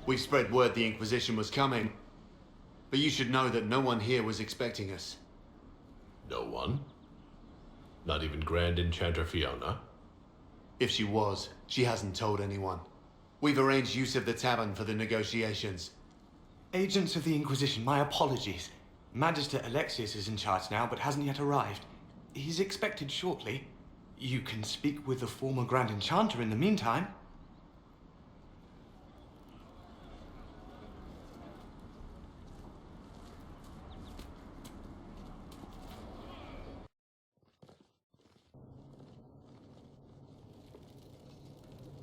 We've spread word the Inquisition was coming. But you should know that no one here was expecting us. No one? Not even Grand Enchanter Fiona? If she was, she hasn't told anyone. We've arranged use of the tavern for the negotiations. Agents of the Inquisition, my apologies. Magister Alexius is in charge now, but hasn't yet arrived. He's expected shortly. You can speak with the former Grand Enchanter in the meantime.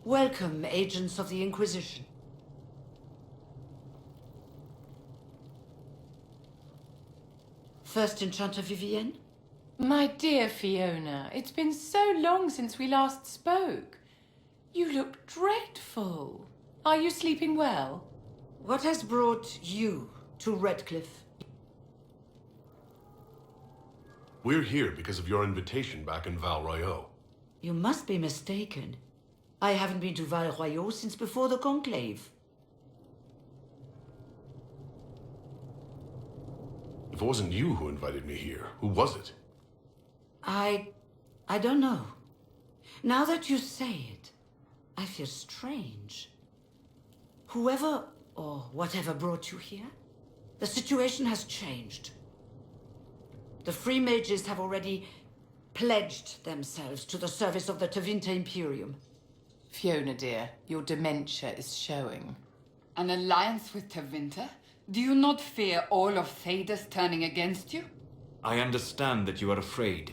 Welcome, agents of the Inquisition. First Enchanter Vivienne? My dear Fiona, it's been so long since we last spoke. You look dreadful. Are you sleeping well? What has brought you to Redcliffe? We're here because of your invitation back in Val Royeaux. You must be mistaken. I haven't been to Val Royeaux since before the Conclave. If it wasn't you who invited me here, who was it? I don't know. Now that you say it, I feel strange. Whoever or whatever brought you here, the situation has changed. The Free Mages have already pledged themselves to the service of the Tevinter Imperium. Fiona, dear, your dementia is showing. An alliance with Tevinter? Do you not fear all of Thedas turning against you? I understand that you are afraid,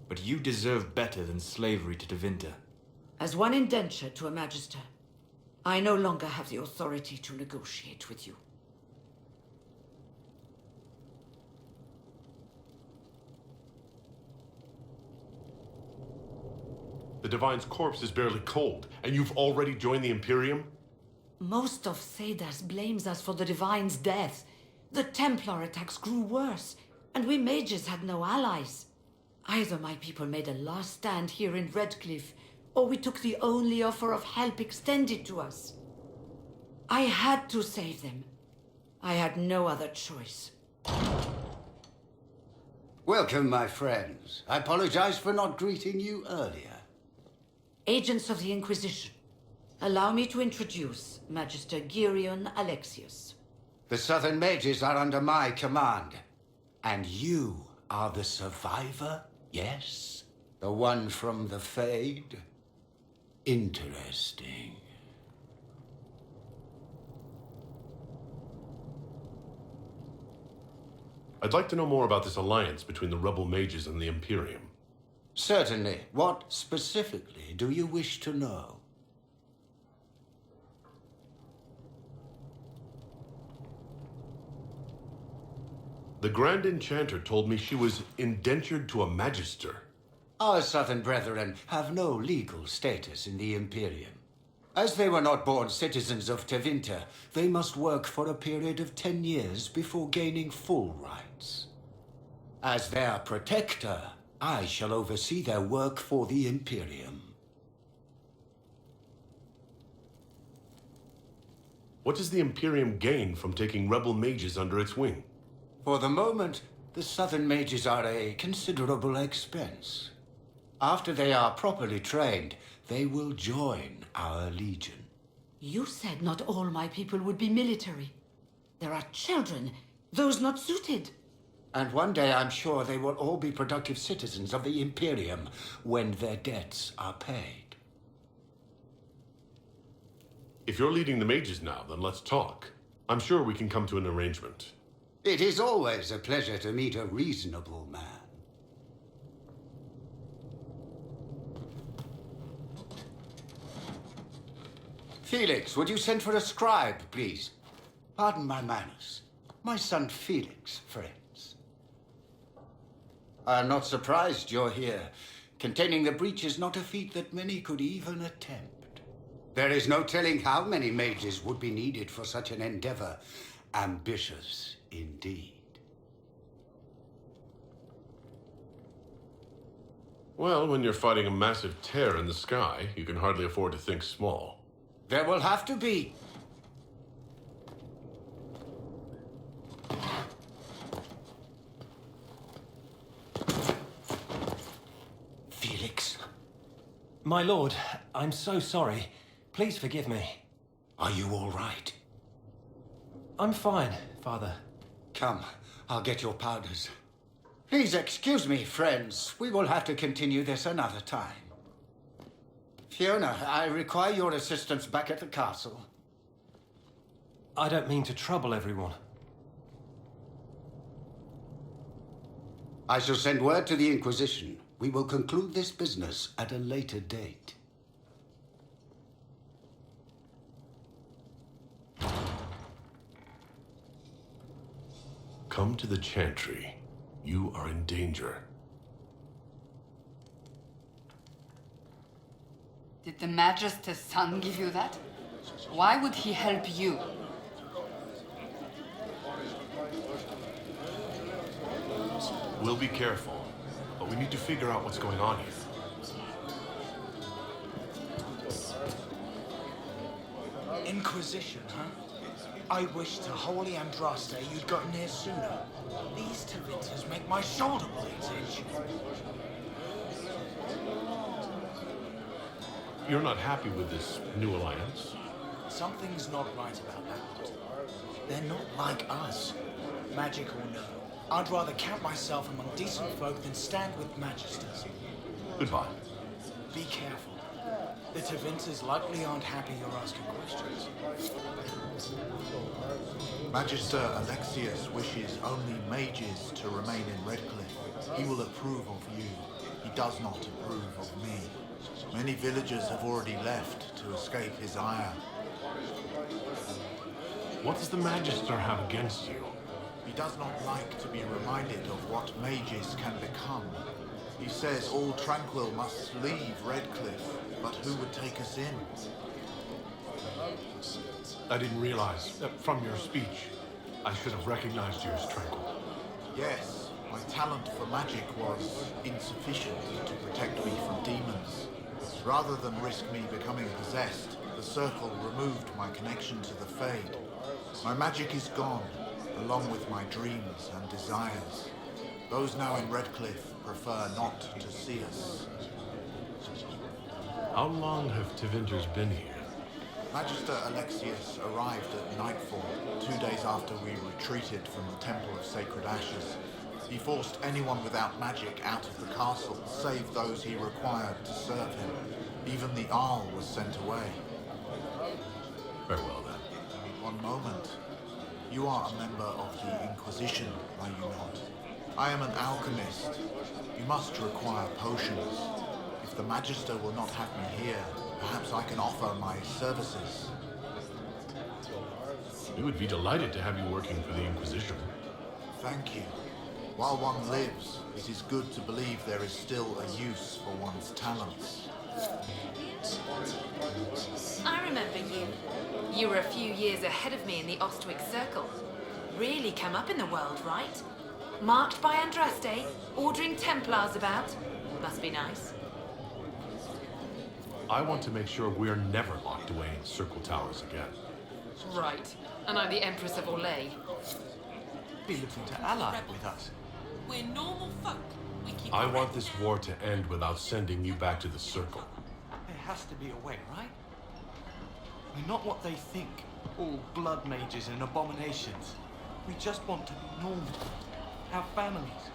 but you deserve better than slavery to Tevinter. As one indenture to a Magister, I no longer have the authority to negotiate with you. The Divine's corpse is barely cold, and you've already joined the Imperium? Most of Thedas blames us for the Divine's death. The Templar attacks grew worse, and we mages had no allies. Either my people made a last stand here in Redcliffe, or we took the only offer of help extended to us. I had to save them. I had no other choice. Welcome, my friends. I apologize for not greeting you earlier. Agents of the Inquisition, allow me to introduce Magister Girion Alexius. The Southern Mages are under my command. And you are the survivor, yes? The one from the Fade? Interesting. I'd like to know more about this alliance between the rebel mages and the Imperium. Certainly. What specifically do you wish to know? The Grand Enchanter told me she was indentured to a Magister. Our Southern brethren have no legal status in the Imperium. As they were not born citizens of Tevinter, they must work for a period of 10 years before gaining full rights. As their protector, I shall oversee their work for the Imperium. What does the Imperium gain from taking rebel mages under its wing? For the moment, the Southern Mages are a considerable expense. After they are properly trained, they will join our legion. You said not all my people would be military. There are children, those not suited. And one day I'm sure they will all be productive citizens of the Imperium when their debts are paid. If you're leading the mages now, then let's talk. I'm sure we can come to an arrangement. It is always a pleasure to meet a reasonable man. Felix, would you send for a scribe, please? Pardon my manners. My son Felix, friends. I'm not surprised you're here. Containing the breach is not a feat that many could even attempt. There is no telling how many mages would be needed for such an endeavor. Ambitious indeed. Well, when you're fighting a massive tear in the sky, you can hardly afford to think small. There will have to be Felix. My lord, I'm so sorry. Please forgive me. Are you all right? I'm fine, Father. Come, I'll get your powders. Please excuse me, friends. We will have to continue this another time. Fiona, I require your assistance back at the castle. I don't mean to trouble everyone. I shall send word to the Inquisition. We will conclude this business at a later date. Come to the Chantry. You are in danger. Did the Magister's son give you that? Why would he help you? We'll be careful, but we need to figure out what's going on here. Inquisition, huh? I wish to holy Andraste you'd gotten here sooner. These Tevinters make my shoulder blades itch. You're not happy with this new alliance? Something's not right about that. They're not like us. Magic or no, I'd rather count myself among decent folk than stand with magisters. Goodbye. Be careful. The Tevinters likely aren't happy you're asking questions. Magister Alexius wishes only mages to remain in Redcliffe. He will approve of you. He does not approve of me. Many villagers have already left to escape his ire. What does the Magister have against you? He does not like to be reminded of what mages can become. He says all tranquil must leave Redcliffe, but who would take us in? I didn't realize that from your speech, I should have recognized you as Tranquil. Yes, my talent for magic was insufficient to protect me from demons. Rather than risk me becoming possessed, the Circle removed my connection to the Fade. My magic is gone, along with my dreams and desires. Those now in Redcliffe prefer not to see us. How long have Tevinters been here? Magister Alexius arrived at nightfall, 2 days after we retreated from the Temple of Sacred Ashes. He forced anyone without magic out of the castle, save those he required to serve him. Even the Arl was sent away. Very well, then. One moment. You are a member of the Inquisition, are you not? I am an alchemist. You must require potions. If the Magister will not have me here, perhaps I can offer my services. We would be delighted to have you working for the Inquisition. Thank you. While one lives, it is good to believe there is still a use for one's talents. I remember you. You were a few years ahead of me in the Ostwick Circle. Really come up in the world, right? Marked by Andraste, ordering Templars about. Must be nice. I want to make sure we're never locked away in Circle Towers again. Right. And I'm the Empress of Orlais. Be looking to ally with us. We're normal folk. We keep I want this war to end without sending you back to the Circle. There has to be a way, right? We're not what they think. All blood mages and abominations. We just want to be normal. Have families.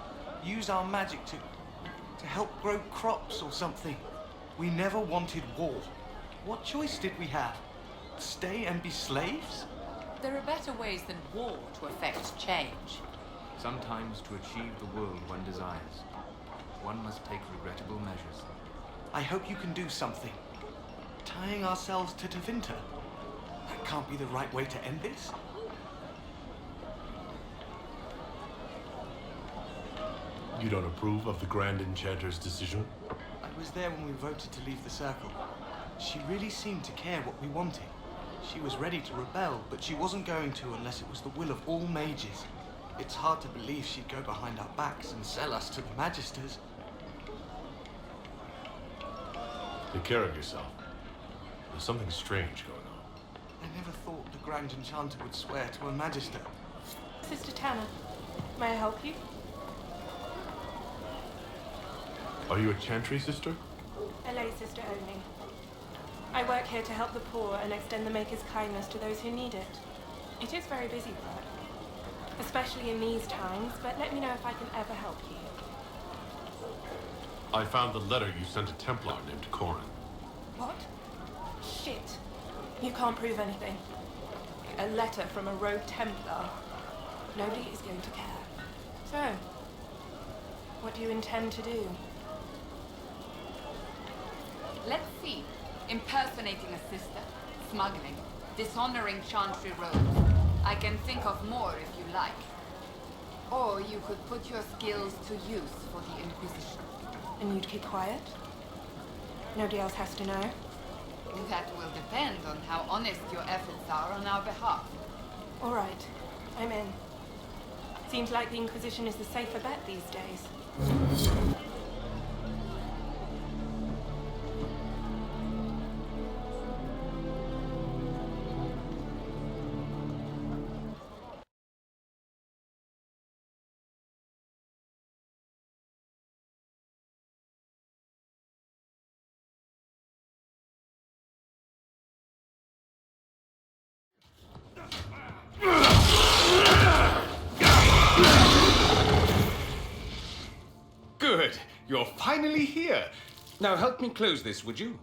Use our magic to help grow crops or something. We never wanted war. What choice did we have? Stay and be slaves? There are better ways than war to effect change. Sometimes to achieve the world one desires, one must take regrettable measures. I hope you can do something. Tying ourselves to Tevinter. That can't be the right way to end this. You don't approve of the Grand Enchanter's decision? I was there when we voted to leave the Circle. She really seemed to care what we wanted. She was ready to rebel, but she wasn't going to unless it was the will of all mages. It's hard to believe she'd go behind our backs and sell us to the Magisters. Take care of yourself. There's something strange going on. I never thought the Grand Enchanter would swear to a Magister. Sister Tanner, may I help you? Are you a chantry sister? A lay sister only. I work here to help the poor and extend the Maker's kindness to those who need it. It is very busy work, especially in these times, but let me know if I can ever help you. I found the letter you sent a Templar named Corin. What? Shit. You can't prove anything. A letter from a rogue Templar. Nobody is going to care. So, what do you intend to do? Let's see. Impersonating a sister, smuggling, dishonoring Chantry robes. I can think of more if you like. Or you could put your skills to use for the Inquisition. And you'd keep quiet? Nobody else has to know? That will depend on how honest your efforts are on our behalf. All right, I'm in. Seems like the Inquisition is the safer bet these days. Good. You're finally here. Now help me close this, would you?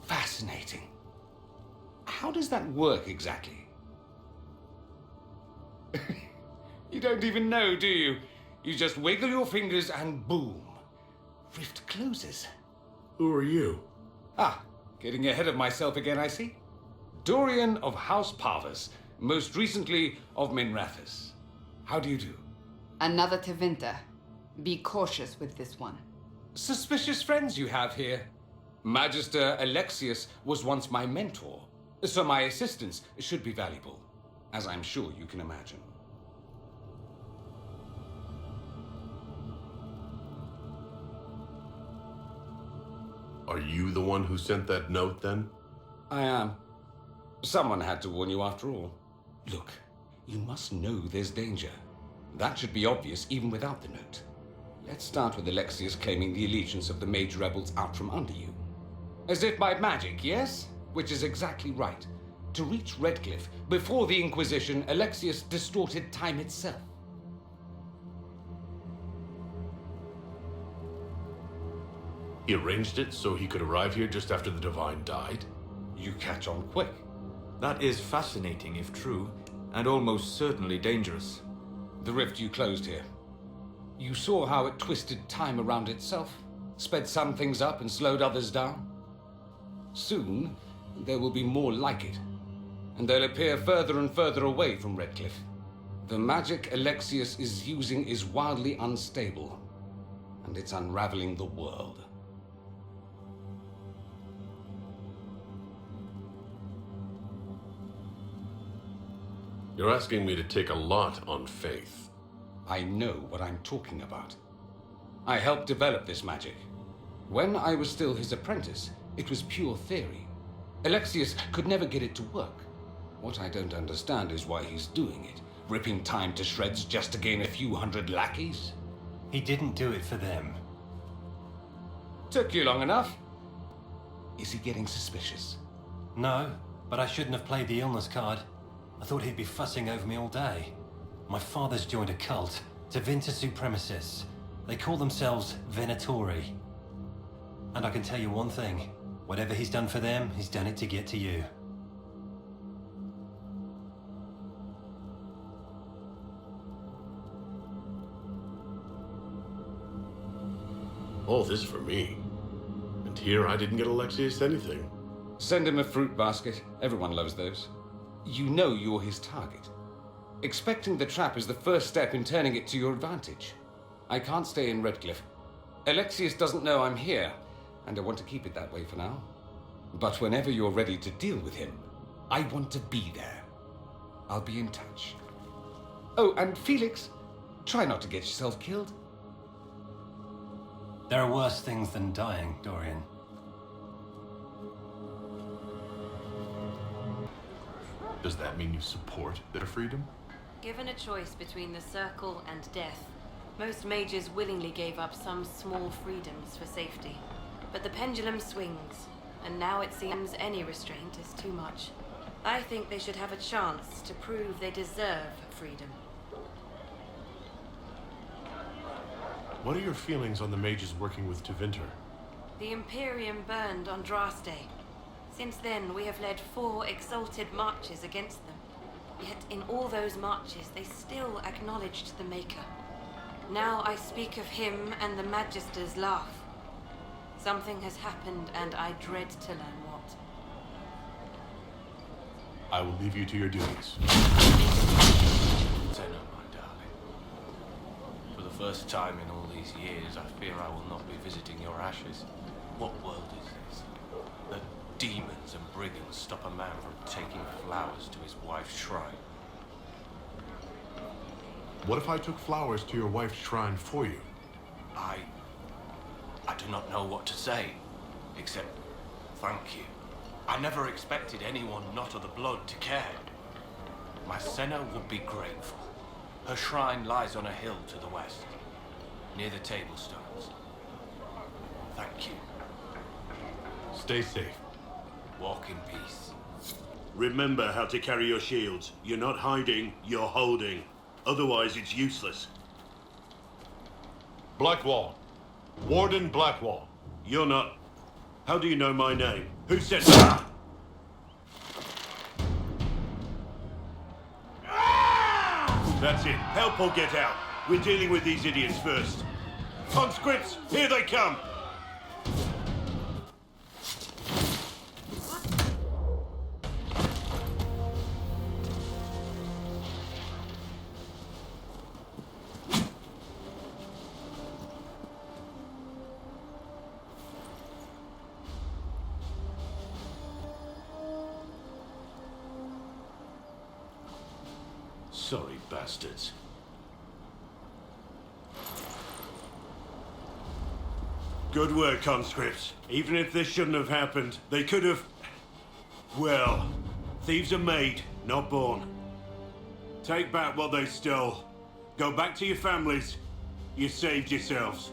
Fascinating. How does that work exactly? You don't even know, do you? You just wiggle your fingers and boom. Rift closes. Who are you? Ah, getting ahead of myself again, I see. Dorian of House Parvus, most recently of Minrathous. How do you do? Another Tevinter. Be cautious with this one. Suspicious friends you have here. Magister Alexius was once my mentor, so my assistance should be valuable, as I'm sure you can imagine. Are you the one who sent that note, then? I am. Someone had to warn you after all. Look, you must know there's danger. That should be obvious even without the note. Let's start with Alexius claiming the allegiance of the mage rebels out from under you. As if by magic, yes? Which is exactly right. To reach Redcliffe, before the Inquisition, Alexius distorted time itself. He arranged it so he could arrive here just after the Divine died? You catch on quick. That is fascinating if true, and almost certainly dangerous. The rift you closed here. You saw how it twisted time around itself, sped some things up and slowed others down. Soon, there will be more like it, and they'll appear further and further away from Redcliffe. The magic Alexius is using is wildly unstable, and it's unraveling the world. You're asking me to take a lot on faith. I know what I'm talking about. I helped develop this magic. When I was still his apprentice, it was pure theory. Alexius could never get it to work. What I don't understand is why he's doing it, ripping time to shreds just to gain a few hundred lackeys. He didn't do it for them. Took you long enough. Is he getting suspicious? No, but I shouldn't have played the illness card. I thought he'd be fussing over me all day. My father's joined a cult, Tevinter Supremacists. They call themselves Venatori. And I can tell you one thing. Whatever he's done for them, he's done it to get to you. All this for me. And here I didn't get Alexius anything. Send him a fruit basket. Everyone loves those. You know you're his target. Expecting the trap is the first step in turning it to your advantage. I can't stay in Redcliffe. Alexius doesn't know I'm here, and I want to keep it that way for now. But whenever you're ready to deal with him, I want to be there. I'll be in touch. Oh, and Felix, try not to get yourself killed. There are worse things than dying, Dorian. Does that mean you support their freedom? Given a choice between the circle and death, most mages willingly gave up some small freedoms for safety. But the pendulum swings, and now it seems any restraint is too much. I think they should have a chance to prove they deserve freedom. What are your feelings on the mages working with Tevinter? The Imperium burned on Draste. Since then, we have led 4 exalted marches against them. Yet in all those marches, they still acknowledged the Maker. Now I speak of him and the Magisters laugh. Something has happened, and I dread to learn what. I will leave you to your duties. Senna, my darling. For the first time in all these years, I fear I will not be visiting your ashes. What world is this? That demons and brigands stop a man from taking flowers to his wife's shrine. What if I took flowers to your wife's shrine for you? I do not know what to say, except thank you. I never expected anyone not of the blood to care. My Senna would be grateful. Her shrine lies on a hill to the west, near the table stones. Thank you. Stay safe. Walk in peace. Remember how to carry your shields. You're not hiding, you're holding. Otherwise, it's useless. Blackwall. Warden Blackwall. You're not... How do you know my name? Who said that? That's it. Help or get out. We're dealing with these idiots first. Conscripts, here they come! Sorry, bastards. Good work, conscripts. Even if this shouldn't have happened, they could have... Well, thieves are made, not born. Take back what they stole. Go back to your families. You saved yourselves.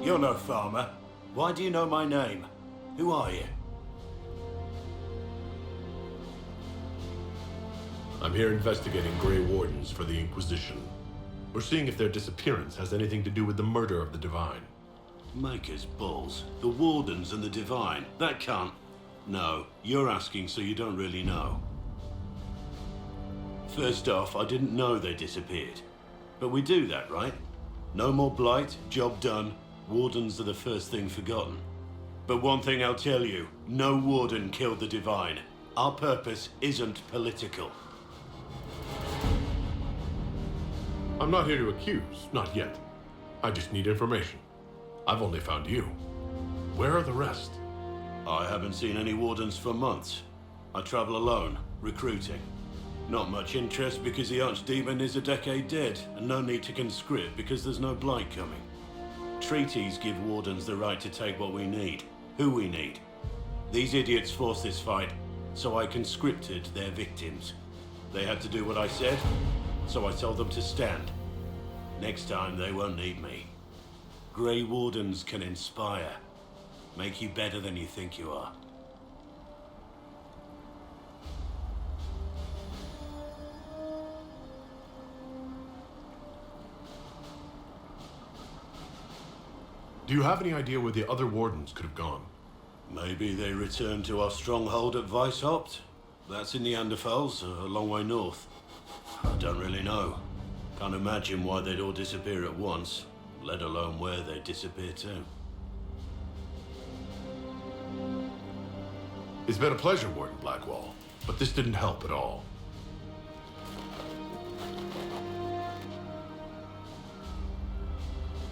You're no farmer. Why do you know my name? Who are you? I'm here investigating Grey Wardens for the Inquisition. We're seeing if their disappearance has anything to do with the murder of the Divine. Maker's balls. The Wardens and the Divine. That can't... No, you're asking so you don't really know. First off, I didn't know they disappeared. But we do that, right? No more blight, job done. Wardens are the first thing forgotten. But one thing I'll tell you, no Warden killed the Divine. Our purpose isn't political. I'm not here to accuse, not yet. I just need information. I've only found you. Where are the rest? I haven't seen any Wardens for months. I travel alone, recruiting. Not much interest because the Archdemon is a decade dead, and no need to conscript because there's no blight coming. Treaties give Wardens the right to take what we need, who we need. These idiots forced this fight, so I conscripted their victims. They had to do what I said, so I told them to stand. Next time, they won't need me. Grey Wardens can inspire, make you better than you think you are. Do you have any idea where the other Wardens could have gone? Maybe they returned to our stronghold at Weishaupt. That's in the Anderfels, a long way north. I don't really know. Can't imagine why they'd all disappear at once, let alone where they'd disappear to. It's been a pleasure, Warden Blackwall, but this didn't help at all.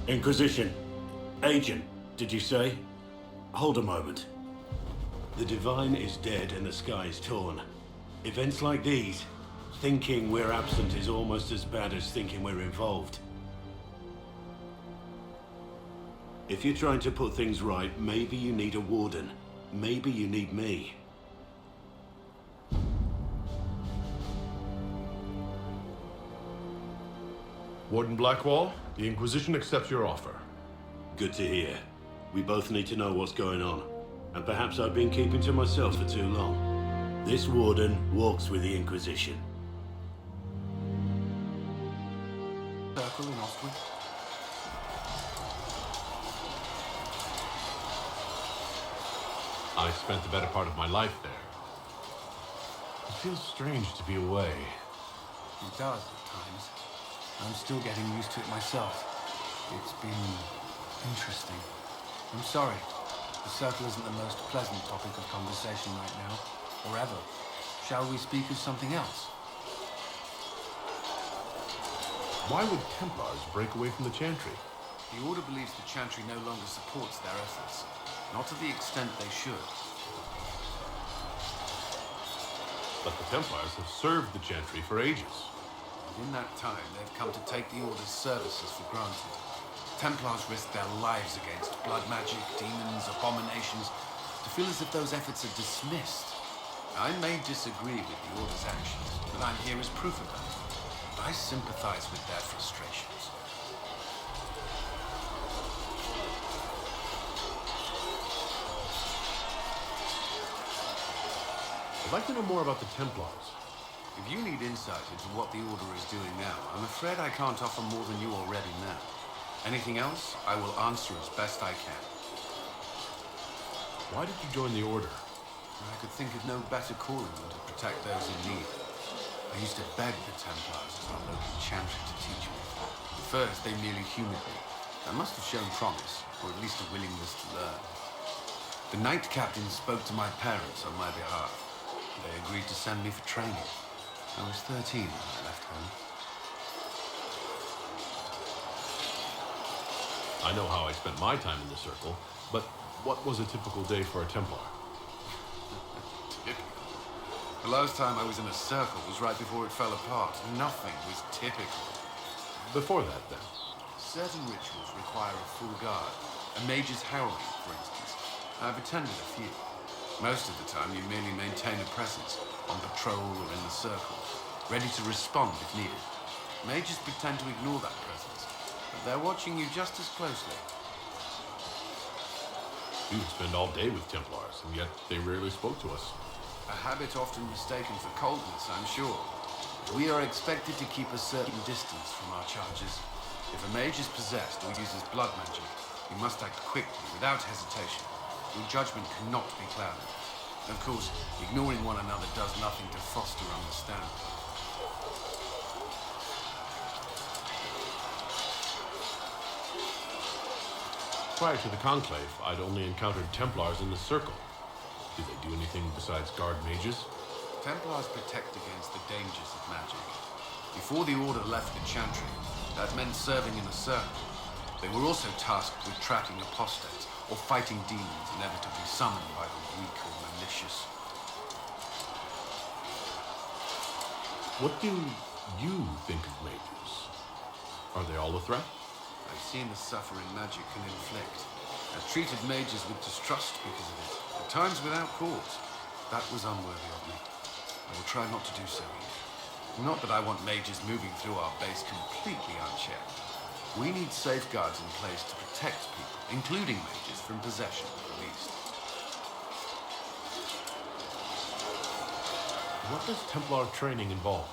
Inquisition. Agent, did you say? Hold a moment. The Divine is dead and the sky is torn. Events like these, Thinking we're absent is almost as bad as thinking we're involved. If you're trying to put things right, maybe you need a warden. Maybe you need me. Warden Blackwall, the Inquisition accepts your offer. Good to hear. We both need to know what's going on. And perhaps I've been keeping to myself for too long. This warden walks with the Inquisition. Circle in Ostwick. I spent the better part of my life there. It feels strange to be away. It does at times. I'm still getting used to it myself. It's been interesting. I'm sorry. The circle isn't the most pleasant topic of conversation right now, or ever. Shall we speak of something else? Why would Templars break away from the Chantry? The Order believes the Chantry no longer supports their efforts. Not to the extent they should. But the Templars have served the Chantry for ages. And in that time, they've come to take the Order's services for granted. Templars risk their lives against blood magic, demons, abominations, to feel as if those efforts are dismissed. I may disagree with the Order's actions, but I'm here as proof of that. I sympathize with their frustrations. I'd like to know more about the Templars. If you need insight into what the Order is doing now, I'm afraid I can't offer more than you already know. Anything else, I will answer as best I can. Why did you join the Order? I could think of no better calling than to protect those in need. I used to beg the Templars as our local Chantry to teach me. At first, they merely humored me. I must have shown promise, or at least a willingness to learn. The Knight Captain spoke to my parents on my behalf. They agreed to send me for training. I was 13 when I left home. I know how I spent my time in the Circle, but what was a typical day for a Templar? Typical. The last time I was in a circle was right before it fell apart. Nothing was typical. Before that, then? Certain rituals require a full guard. A mage's heraldry, for instance. I've attended a few. Most of the time, you merely maintain a presence, on patrol or in the circle, ready to respond if needed. Mages pretend to ignore that presence, but they're watching you just as closely. We would spend all day with Templars, and yet they rarely spoke to us. A habit often mistaken for coldness, I'm sure. We are expected to keep a certain distance from our charges. If a mage is possessed or uses blood magic, we must act quickly, without hesitation. Your judgment cannot be clouded. Of course, ignoring one another does nothing to foster understanding. Prior to the Conclave, I'd only encountered Templars in the Circle. Did they do anything besides guard mages? Templars protect against the dangers of magic. Before the Order left the Chantry, that meant serving in a circle. They were also tasked with tracking apostates or fighting demons inevitably summoned by the weak or malicious. What do you think of mages? Are they all a threat? I've seen the suffering magic can inflict. I've treated mages with distrust because of it, at times without cause. That was unworthy of me. I will try not to do so either. Not that I want mages moving through our base completely unchecked. We need safeguards in place to protect people, including mages, from possession, at least. What does Templar training involve?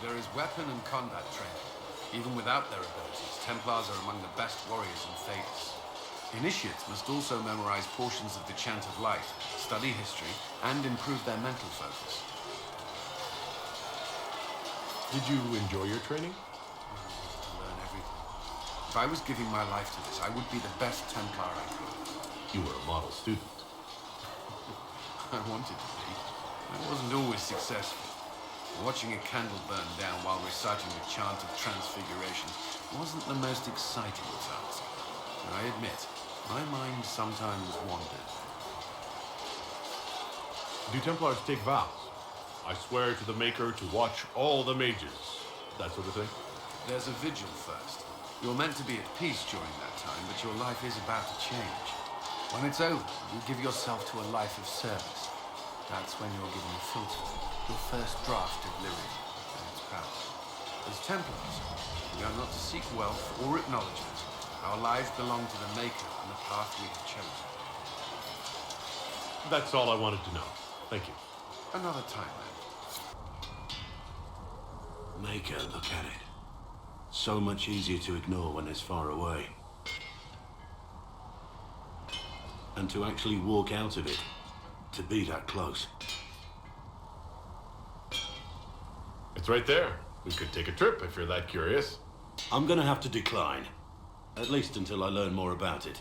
There is weapon and combat training. Even without their abilities, Templars are among the best warriors in Thedas. Initiates must also memorize portions of the Chant of Light, study history, and improve their mental focus. Did you enjoy your training? To learn everything. If I was giving my life to this, I would be the best Templar I could. You were a model student. I wanted to be. I wasn't always successful. Watching a candle burn down while reciting the Chant of Transfiguration wasn't the most exciting task. I admit, my mind sometimes wandered. Do Templars take vows? I swear to the Maker to watch all the mages. That sort of thing. There's a vigil first. You're meant to be at peace during that time, but your life is about to change. When it's over, you give yourself to a life of service. That's when you're given a filter, your first draft of Lyrium and its power. As Templars, we are not to seek wealth or acknowledgement. Our lives belong to the Maker and the path we have chosen. That's all I wanted to know. Thank you. Another time, then. Maker, look at it. So much easier to ignore when it's far away. And to actually walk out of it, to be that close. It's right there. We could take a trip if you're that curious. I'm gonna have to decline. At least until I learn more about it.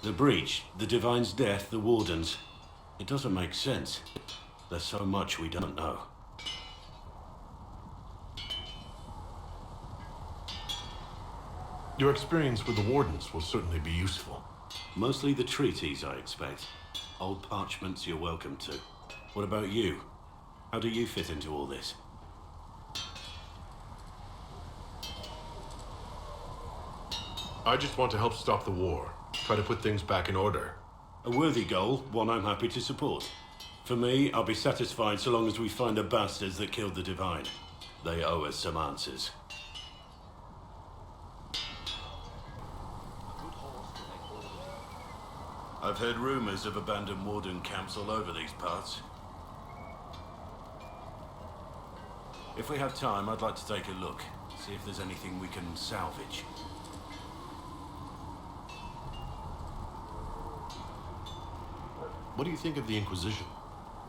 The breach, the Divine's death, the Wardens. It doesn't make sense. There's so much we don't know. Your experience with the Wardens will certainly be useful. Mostly the treaties, I expect. Old parchments you're welcome to. What about you? How do you fit into all this? I just want to help stop the war. Try to put things back in order. A worthy goal, one I'm happy to support. For me, I'll be satisfied so long as we find the bastards that killed the Divine. They owe us some answers. I've heard rumors of abandoned Warden camps all over these parts. If we have time, I'd like to take a look, see if there's anything we can salvage. What do you think of the Inquisition?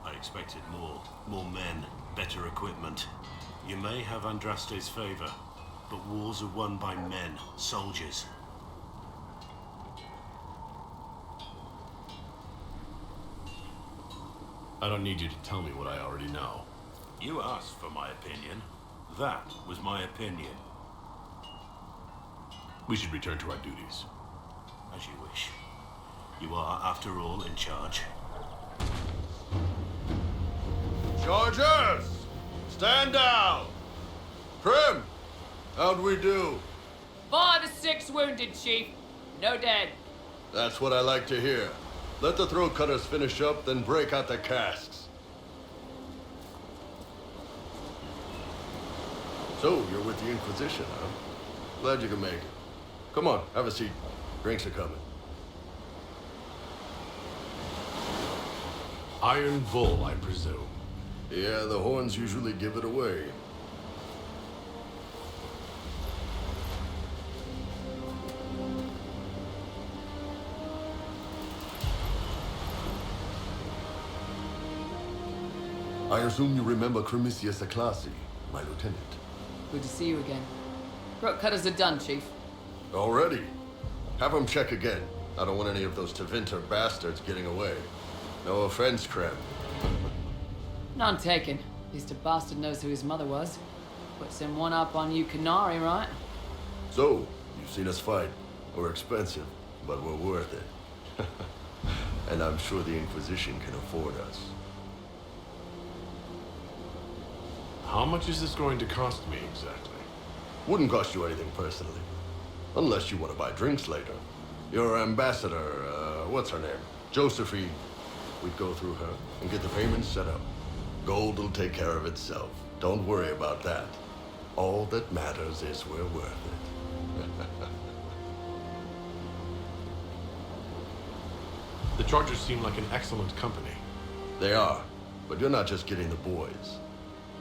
I expected more. More men, better equipment. You may have Andraste's favor, but wars are won by men, soldiers. I don't need you to tell me what I already know. You asked for my opinion. That was my opinion. We should return to our duties. As you wish. You are, after all, in charge. Chargers! Stand down! Prim! How'd we do? 4 to 6 wounded, Chief. No dead. That's what I like to hear. Let the throat cutters finish up, then break out the casks. So, you're with the Inquisition, huh? Glad you can make it. Come on, have a seat. Drinks are coming. Iron Bull, I presume. Yeah, the horns usually give it away. I assume you remember Cremisius Aclassi, my lieutenant. Good to see you again. Throat cutters are done, Chief. Already? Have him check again. I don't want any of those Tevinter bastards getting away. No offense, Krem. None taken. At least a bastard knows who his mother was. Puts him one up on you Canary, right? So, you've seen us fight. We're expensive, but we're worth it. And I'm sure the Inquisition can afford us. How much is this going to cost me exactly? Wouldn't cost you anything personally. Unless you want to buy drinks later. Your ambassador, what's her name? Josephine. We'd go through her and get the payments set up. Gold will take care of itself. Don't worry about that. All that matters is we're worth it. The Chargers seem like an excellent company. They are, but you're not just getting the boys.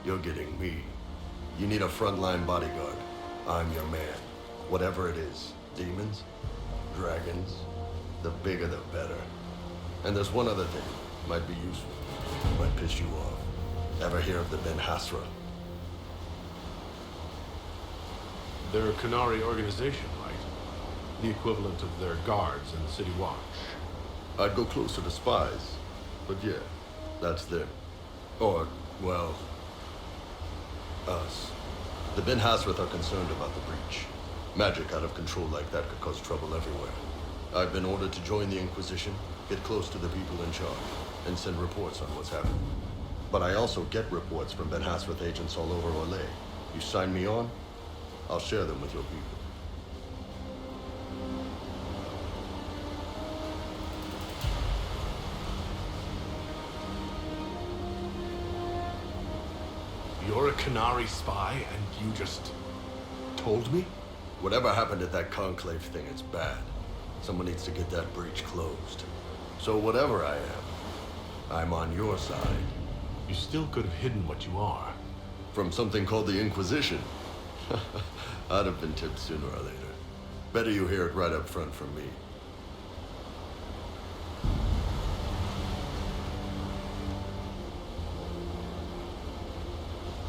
You're getting me. You need a frontline bodyguard. I'm your man. Whatever it is. Demons? Dragons? The bigger the better. And there's one other thing. Might be useful. Might piss you off. Ever hear of the Ben Hasra? They're a Canary organization, right? The equivalent of their guards in the City Watch. I'd go closer to spies. But yeah, that's them. Or, well, us. The Ben Hasrath are concerned about the breach. Magic out of control like that could cause trouble everywhere. I've been ordered to join the Inquisition, get close to the people in charge, and send reports on what's happening. But I also get reports from Ben Hasrath agents all over Orlais. You sign me on, I'll share them with your people. You're a Canary spy, and you just told me? Whatever happened at that conclave thing, it's bad. Someone needs to get that breach closed. So whatever I am, I'm on your side. You still could have hidden what you are. From something called the Inquisition. I'd have been tipped sooner or later. Better you hear it right up front from me.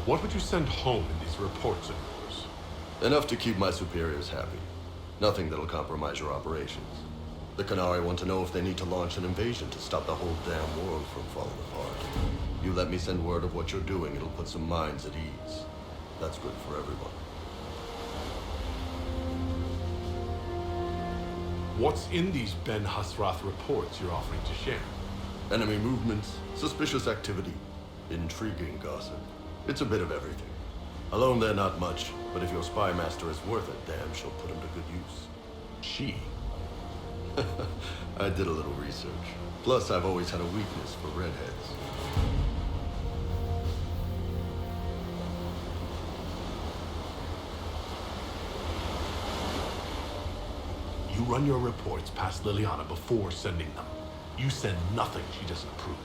What would you send home in these reports of yours? Enough to keep my superiors happy. Nothing that'll compromise your operations. The Canary want to know if they need to launch an invasion to stop the whole damn world from falling apart. You let me send word of what you're doing, it'll put some minds at ease. That's good for everyone. What's in these Ben Hasrath reports you're offering to share? Enemy movements, suspicious activity, intriguing gossip. It's a bit of everything. Alone they're not much, but if your spy master is worth it, damn, she'll put him to good use. She? I did a little research. Plus, I've always had a weakness for redheads. You run your reports past Liliana before sending them. You send nothing she doesn't approve.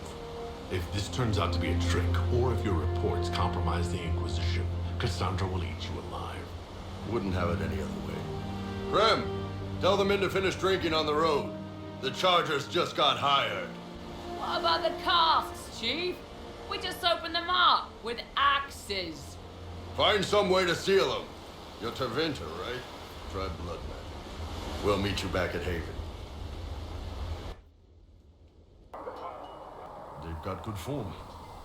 If this turns out to be a trick, or if your reports compromise the Inquisition, Cassandra will eat you alive. Wouldn't have it any other way. Rem, tell the men to finish drinking on the road. The Chargers just got hired. What about the casks, Chief? We just opened them up with axes. Find some way to seal them. You're Tevinter, right? Try blood magic. We'll meet you back at Haven. They've got good form.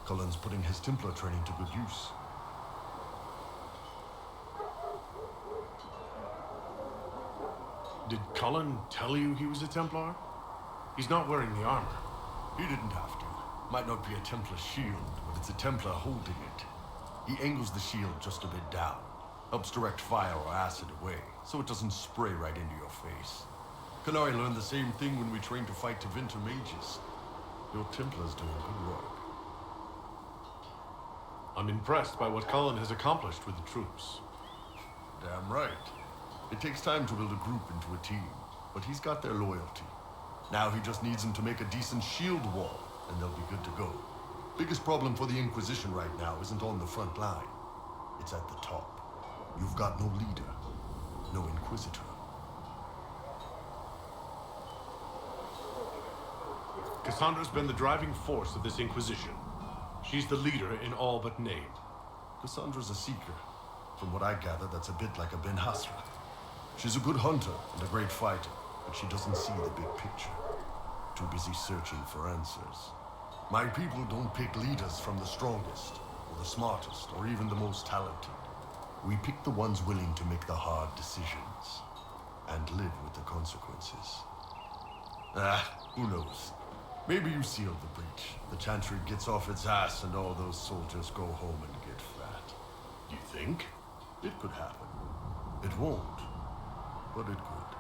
Cullen's putting his Templar training to good use. Did Cullen tell you he was a Templar? He's not wearing the armor. He didn't have to. Might not be a Templar shield, but it's a Templar holding it. He angles the shield just a bit down. Helps direct fire or acid away, so it doesn't spray right into your face. Canary learned the same thing when we trained to fight Tevinter mages. Your Templar's doing good work. I'm impressed by what Cullen has accomplished with the troops. Damn right. It takes time to build a group into a team, but he's got their loyalty. Now he just needs them to make a decent shield wall, and they'll be good to go. Biggest problem for the Inquisition right now isn't on the front line. It's at the top. You've got no leader, no Inquisitor. Cassandra's been the driving force of this Inquisition. She's the leader in all but name. Cassandra's a seeker. From what I gather, that's a bit like a Ben Hasrath. She's a good hunter and a great fighter, but she doesn't see the big picture. Too busy searching for answers. My people don't pick leaders from the strongest, or the smartest, or even the most talented. We pick the ones willing to make the hard decisions, and live with the consequences. Who knows? Maybe you sealed the breach. The Chantry gets off its ass and all those soldiers go home and get fat. You think? It could happen. It won't, but it could.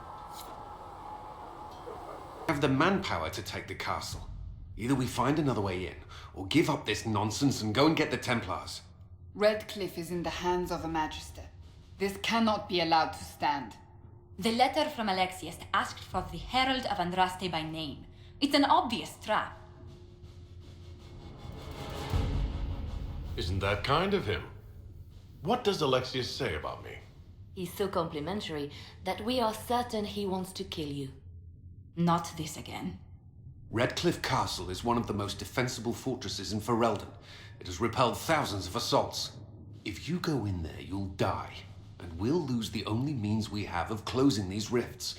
Have the manpower to take the castle. Either we find another way in, or give up this nonsense and go and get the Templars. Redcliffe is in the hands of a Magister. This cannot be allowed to stand. The letter from Alexius asked for the Herald of Andraste by name. It's an obvious trap. Isn't that kind of him? What does Alexius say about me? He's so complimentary that we are certain he wants to kill you. Not this again. Redcliffe Castle is one of the most defensible fortresses in Ferelden. It has repelled thousands of assaults. If you go in there, you'll die. And we'll lose the only means we have of closing these rifts.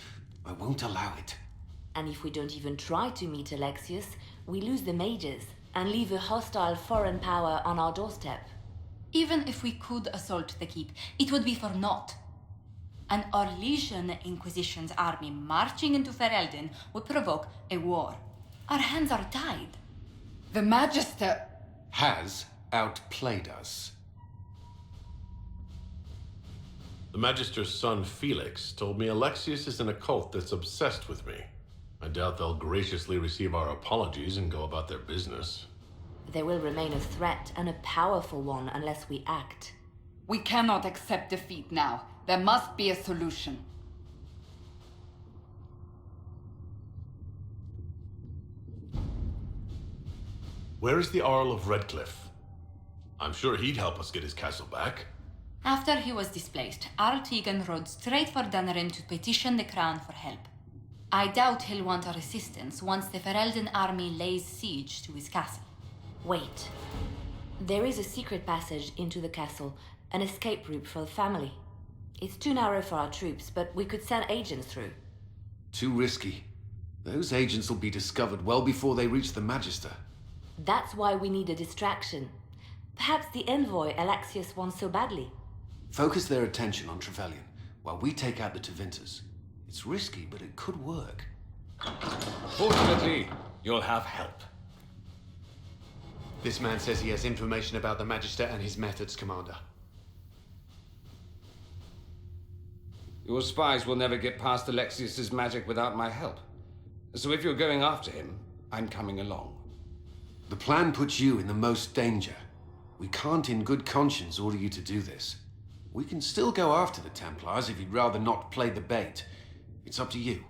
I won't allow it. And if we don't even try to meet Alexius, we lose the mages and leave a hostile foreign power on our doorstep. Even if we could assault the keep, it would be for naught. An Orlesian Inquisition's army marching into Ferelden would provoke a war. Our hands are tied. The Magister... has outplayed us. The Magister's son, Felix, told me Alexius is in a cult that's obsessed with me. I doubt they'll graciously receive our apologies and go about their business. They will remain a threat, and a powerful one, unless we act. We cannot accept defeat now. There must be a solution. Where is the Earl of Redcliffe? I'm sure he'd help us get his castle back. After he was displaced, Arl Tegan rode straight for Dunnerin to petition the crown for help. I doubt he'll want our assistance once the Ferelden army lays siege to his castle. Wait. There is a secret passage into the castle, an escape route for the family. It's too narrow for our troops, but we could send agents through. Too risky. Those agents will be discovered well before they reach the Magister. That's why we need a distraction. Perhaps the envoy Alexius wants so badly. Focus their attention on Trevelyan, while we take out the Tevinters. It's risky, but it could work. Fortunately, you'll have help. This man says he has information about the Magister and his methods, Commander. Your spies will never get past Alexius's magic without my help. So if you're going after him, I'm coming along. The plan puts you in the most danger. We can't in good conscience order you to do this. We can still go after the Templars if you'd rather not play the bait. It's up to you.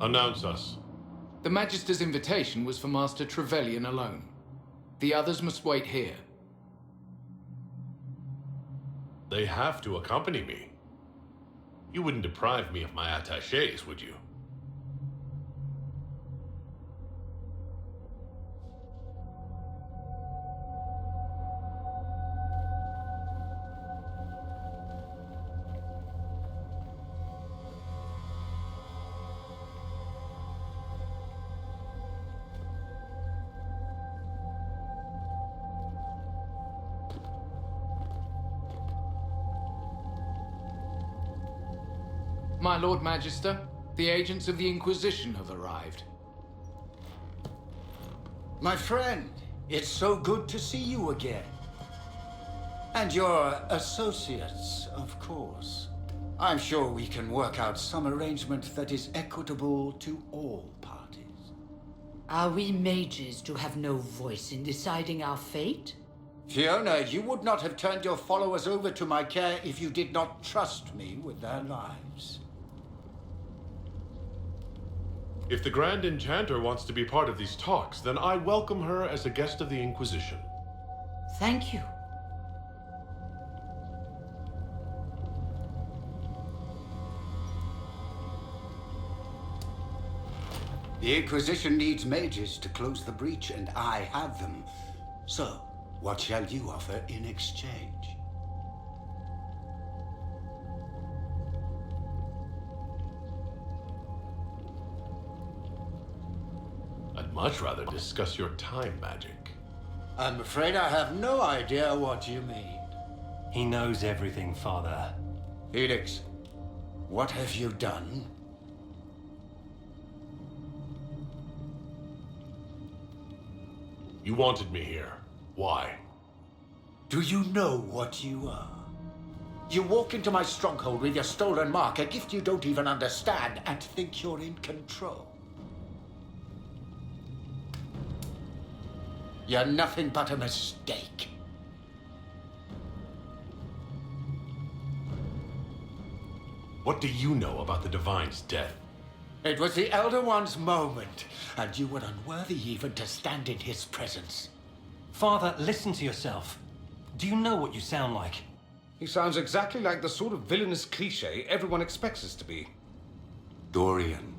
Announce us. The Magister's invitation was for Master Trevelyan alone. The others must wait here. They have to accompany me. You wouldn't deprive me of my attachés, would you? My Lord Magister, the agents of the Inquisition have arrived. My friend, it's so good to see you again. And your associates, of course. I'm sure we can work out some arrangement that is equitable to all parties. Are we mages to have no voice in deciding our fate? Fiona, you would not have turned your followers over to my care if you did not trust me with their lives. If the Grand Enchanter wants to be part of these talks, then I welcome her as a guest of the Inquisition. Thank you. The Inquisition needs mages to close the breach, and I have them. So, what shall you offer in exchange? I'd much rather discuss your time magic. I'm afraid I have no idea what you mean. He knows everything, Father. Felix, what have you done? You wanted me here. Why? Do you know what you are? You walk into my stronghold with your stolen mark, a gift you don't even understand, and think you're in control. You're nothing but a mistake. What do you know about the Divine's death? It was the Elder One's moment, and you were unworthy even to stand in his presence. Father, listen to yourself. Do you know what you sound like? He sounds exactly like the sort of villainous cliché everyone expects us to be. Dorian,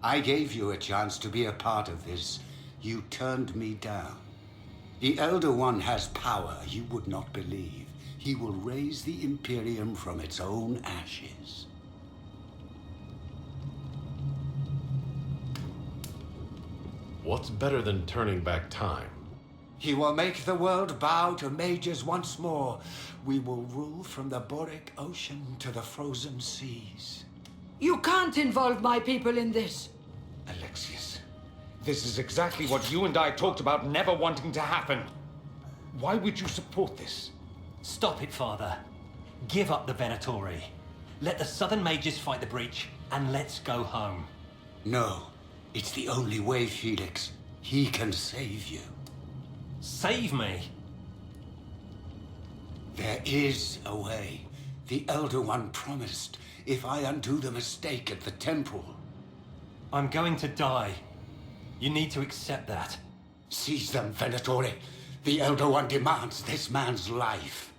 I gave you a chance to be a part of this. You turned me down. The Elder One has power you would not believe. He will raise the Imperium from its own ashes. What's better than turning back time? He will make the world bow to mages once more. We will rule from the Boric Ocean to the frozen seas. You can't involve my people in this. Alexius, this is exactly what you and I talked about never wanting to happen. Why would you support this? Stop it, Father. Give up the Venatori. Let the Southern Mages fight the breach, and let's go home. No, it's the only way, Felix. He can save you. Save me? There is a way. The Elder One promised, if I undo the mistake at the temple. I'm going to die. You need to accept that. Seize them, Venatori. The Elder One demands this man's life.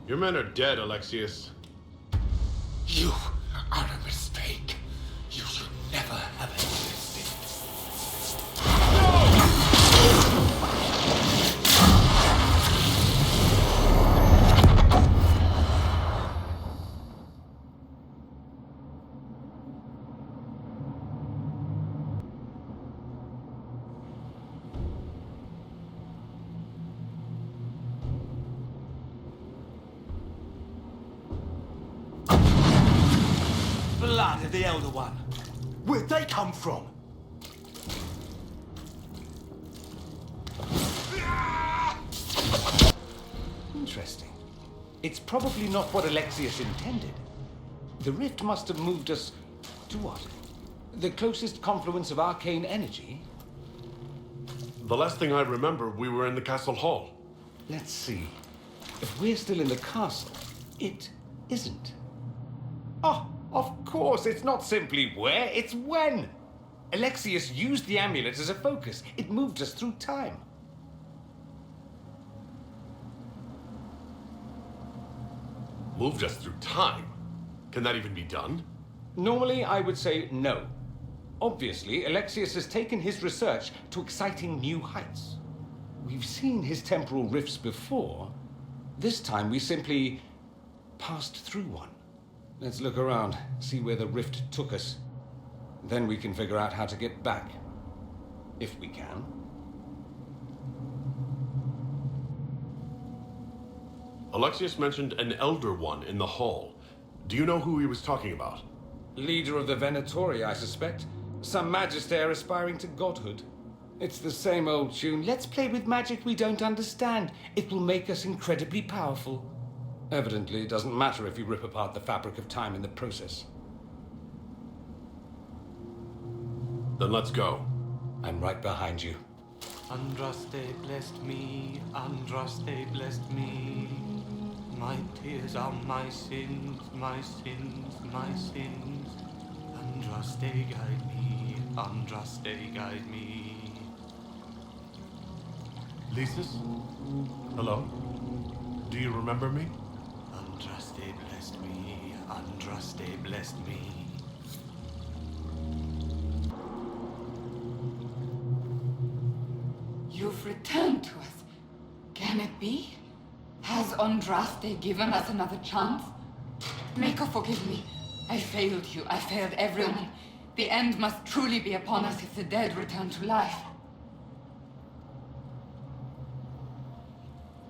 Your men are dead, Alexius. You are a mistake. You should never have existed. Blood of the Elder One. Where'd they come from? Interesting. It's probably not what Alexius intended. The rift must have moved us to what? The closest confluence of arcane energy? The last thing I remember, we were in the castle hall. Let's see. If we're still in the castle, it isn't. Oh, of course, it's not simply where, it's when. Alexius used the amulet as a focus. It moved us through time. Moved us through time? Can that even be done? Normally, I would say no. Obviously, Alexius has taken his research to exciting new heights. We've seen his temporal rifts before. This time, we simply passed through one. Let's look around, see where the rift took us. Then we can figure out how to get back. If we can. Alexius mentioned an Elder One in the hall. Do you know who he was talking about? Leader of the Venatori, I suspect. Some magister aspiring to godhood. It's the same old tune. Let's play with magic we don't understand. It will make us incredibly powerful. Evidently, it doesn't matter if you rip apart the fabric of time in the process. Then let's go. I'm right behind you. Andraste blessed me, Andraste blessed me. My tears are my sins, my sins, my sins. Andraste guide me, Andraste guide me. Lysis? Hello? Do you remember me? Andraste blessed me, Andraste blessed me. You've returned to us. Can it be? Has Andraste given us another chance? Mako, forgive me. I failed you. I failed everyone. The end must truly be upon us if the dead return to life.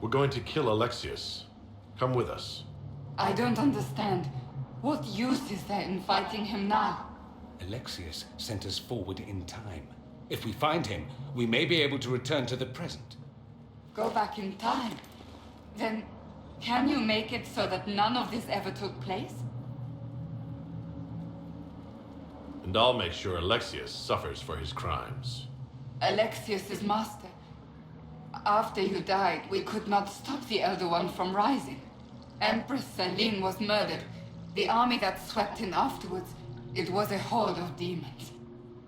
We're going to kill Alexius. Come with us. I don't understand. What use is there in fighting him now? Alexius sent us forward in time. If we find him, we may be able to return to the present. Go back in time? Then, can you make it so that none of this ever took place? And I'll make sure Alexius suffers for his crimes. Alexius is master. After you died, we could not stop the Elder One from rising. Empress Celine was murdered. The army that swept in afterwards, it was a horde of demons.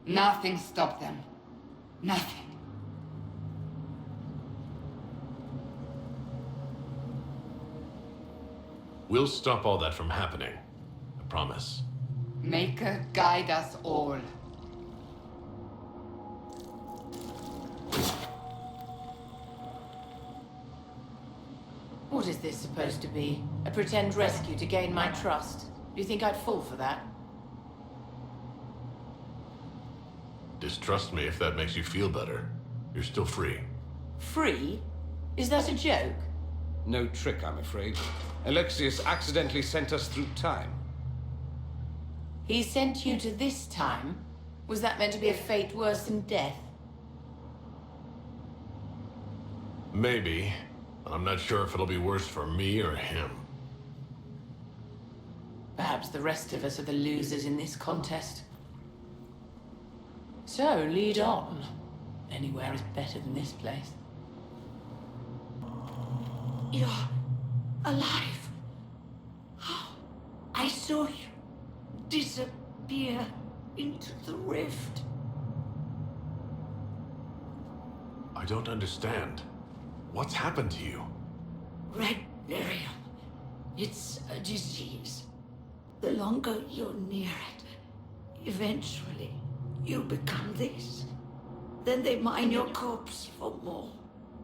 Nothing stopped them. Nothing. We'll stop all that from happening. I promise. Maker, guide us all. What is this supposed to be? A pretend rescue to gain my trust? Do you think I'd fall for that? Distrust me if that makes you feel better. You're still free. Free? Is that a joke? No trick, I'm afraid. Alexius accidentally sent us through time. He sent you to this time? Was that meant to be a fate worse than death? Maybe. I'm not sure if it'll be worse for me or him. Perhaps the rest of us are the losers in this contest. So, lead on. Anywhere is better than this place. You're alive. How? I saw you disappear into the rift. I don't understand. What's happened to you? Red Lyrium. It's a disease. The longer you're near it, eventually you become this. Then they mine your corpse for more.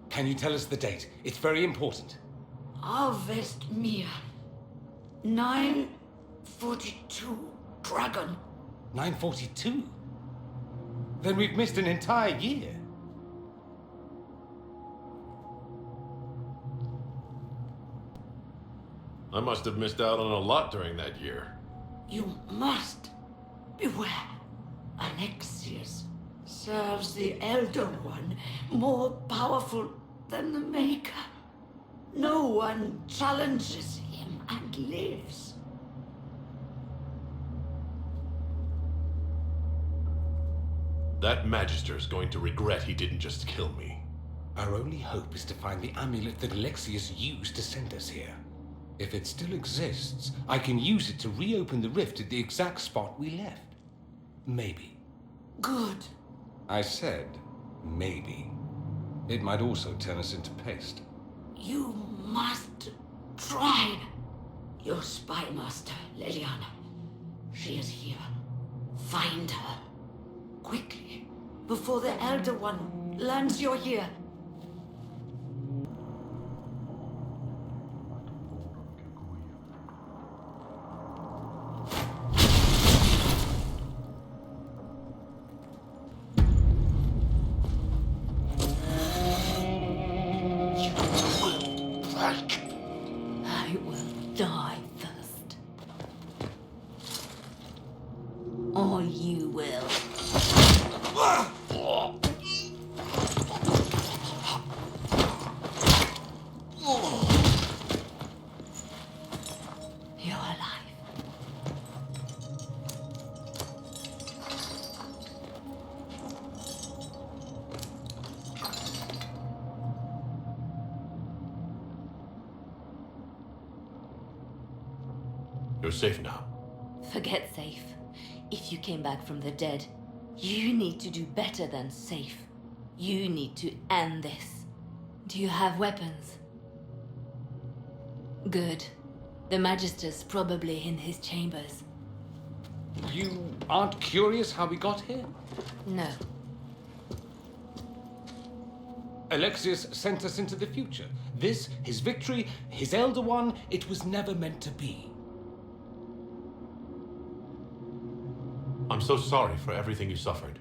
Can you tell us the date? It's very important. Harvest Mia. 942 Dragon. 942? Then we've missed an entire year. I must have missed out on a lot during that year. You must beware. Alexius serves the Elder One, more powerful than the Maker. No one challenges him and lives. That Magister is going to regret he didn't just kill me. Our only hope is to find the amulet that Alexius used to send us here. If it still exists, I can use it to reopen the rift at the exact spot we left. Maybe. Good. I said, maybe. It might also turn us into paste. You must try. Your spy master, Liliana. She is here. Find her. Quickly. Before the Elder One learns you're here. I will die first. Or you will. You're alive. You're safe now. Forget safe. If you came back from the dead, you need to do better than safe. You need to end this. Do you have weapons? Good. The Magister's probably in his chambers. You aren't curious how we got here? No. Alexius sent us into the future. This, his victory, his Elder One, it was never meant to be. I'm so sorry for everything you suffered.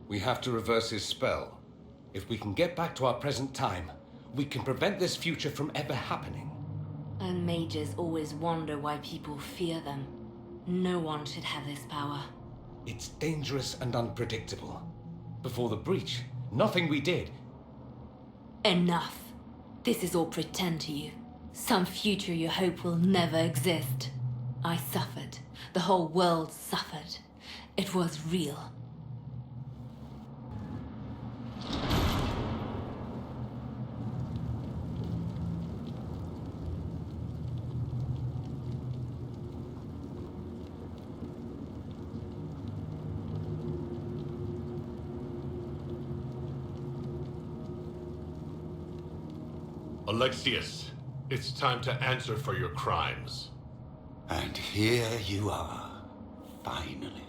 We have to reverse his spell. If we can get back to our present time, we can prevent this future from ever happening. And mages always wonder why people fear them. No one should have this power. It's dangerous and unpredictable. Before the breach, nothing we did. Enough. This is all pretend to you. Some future you hope will never exist. I suffered. The whole world suffered. It was real. Alexius, it's time to answer for your crimes. And here you are, finally.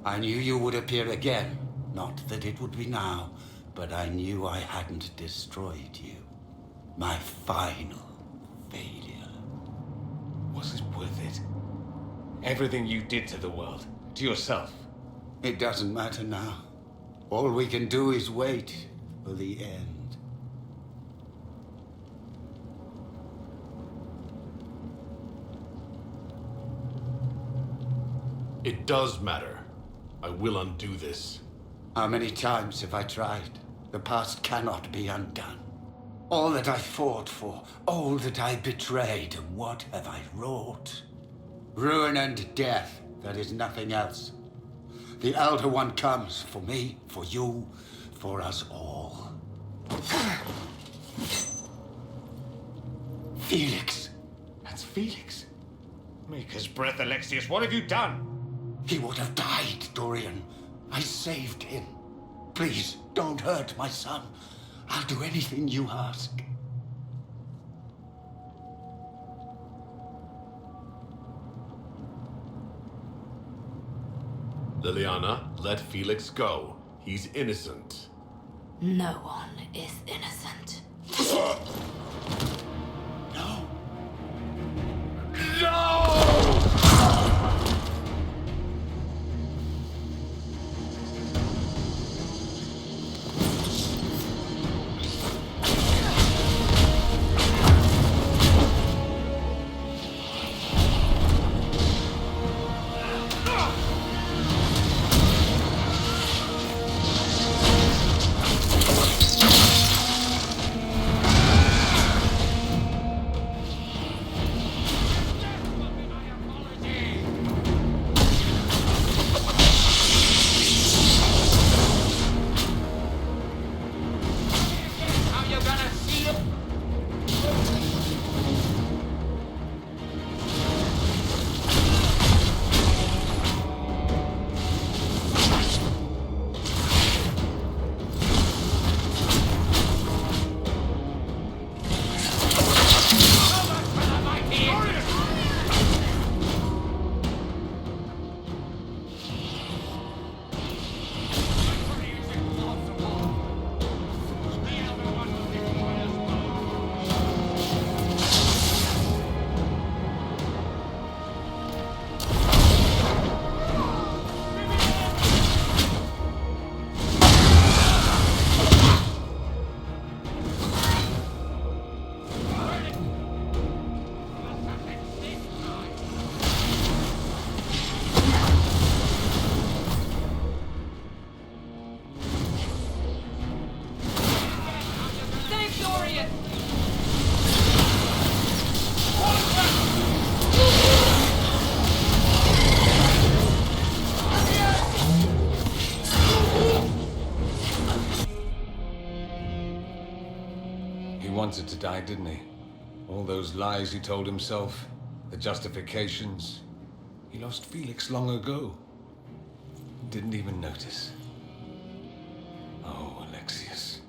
I knew you would appear again. Not that it would be now, but I knew I hadn't destroyed you. My final failure. Was it worth it? Everything you did to the world, to yourself. It doesn't matter now. All we can do is wait for the end. It does matter. I will undo this. How many times have I tried? The past cannot be undone. All that I fought for, all that I betrayed, and what have I wrought? Ruin and death, that is nothing else. The Elder One comes for me, for you, for us all. Felix! That's Felix. Maker's breath, Alexius, what have you done? He would have died, Dorian. I saved him. Please, don't hurt my son. I'll do anything you ask. Liliana, let Felix go. He's innocent. No one is innocent. No! Wanted to die, didn't he? All those lies he told himself, the justifications. He lost Felix long ago. Didn't even notice. Oh, Alexius.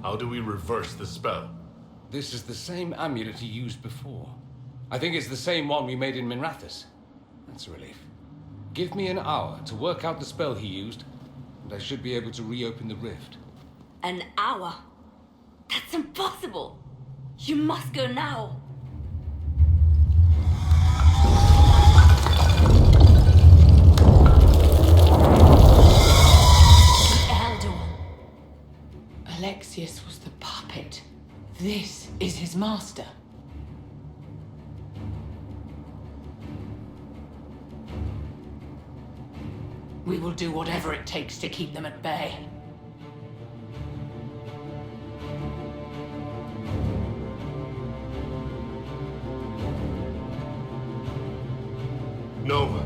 How do we reverse the spell? This is the same amulet he used before. I think it's the same one we made in Minrathous. That's a relief. Give me an hour to work out the spell he used, and I should be able to reopen the rift. An hour? That's impossible! You must go now! The Elder One. Alexius was the puppet. This is his master. We will do whatever it takes to keep them at bay. No,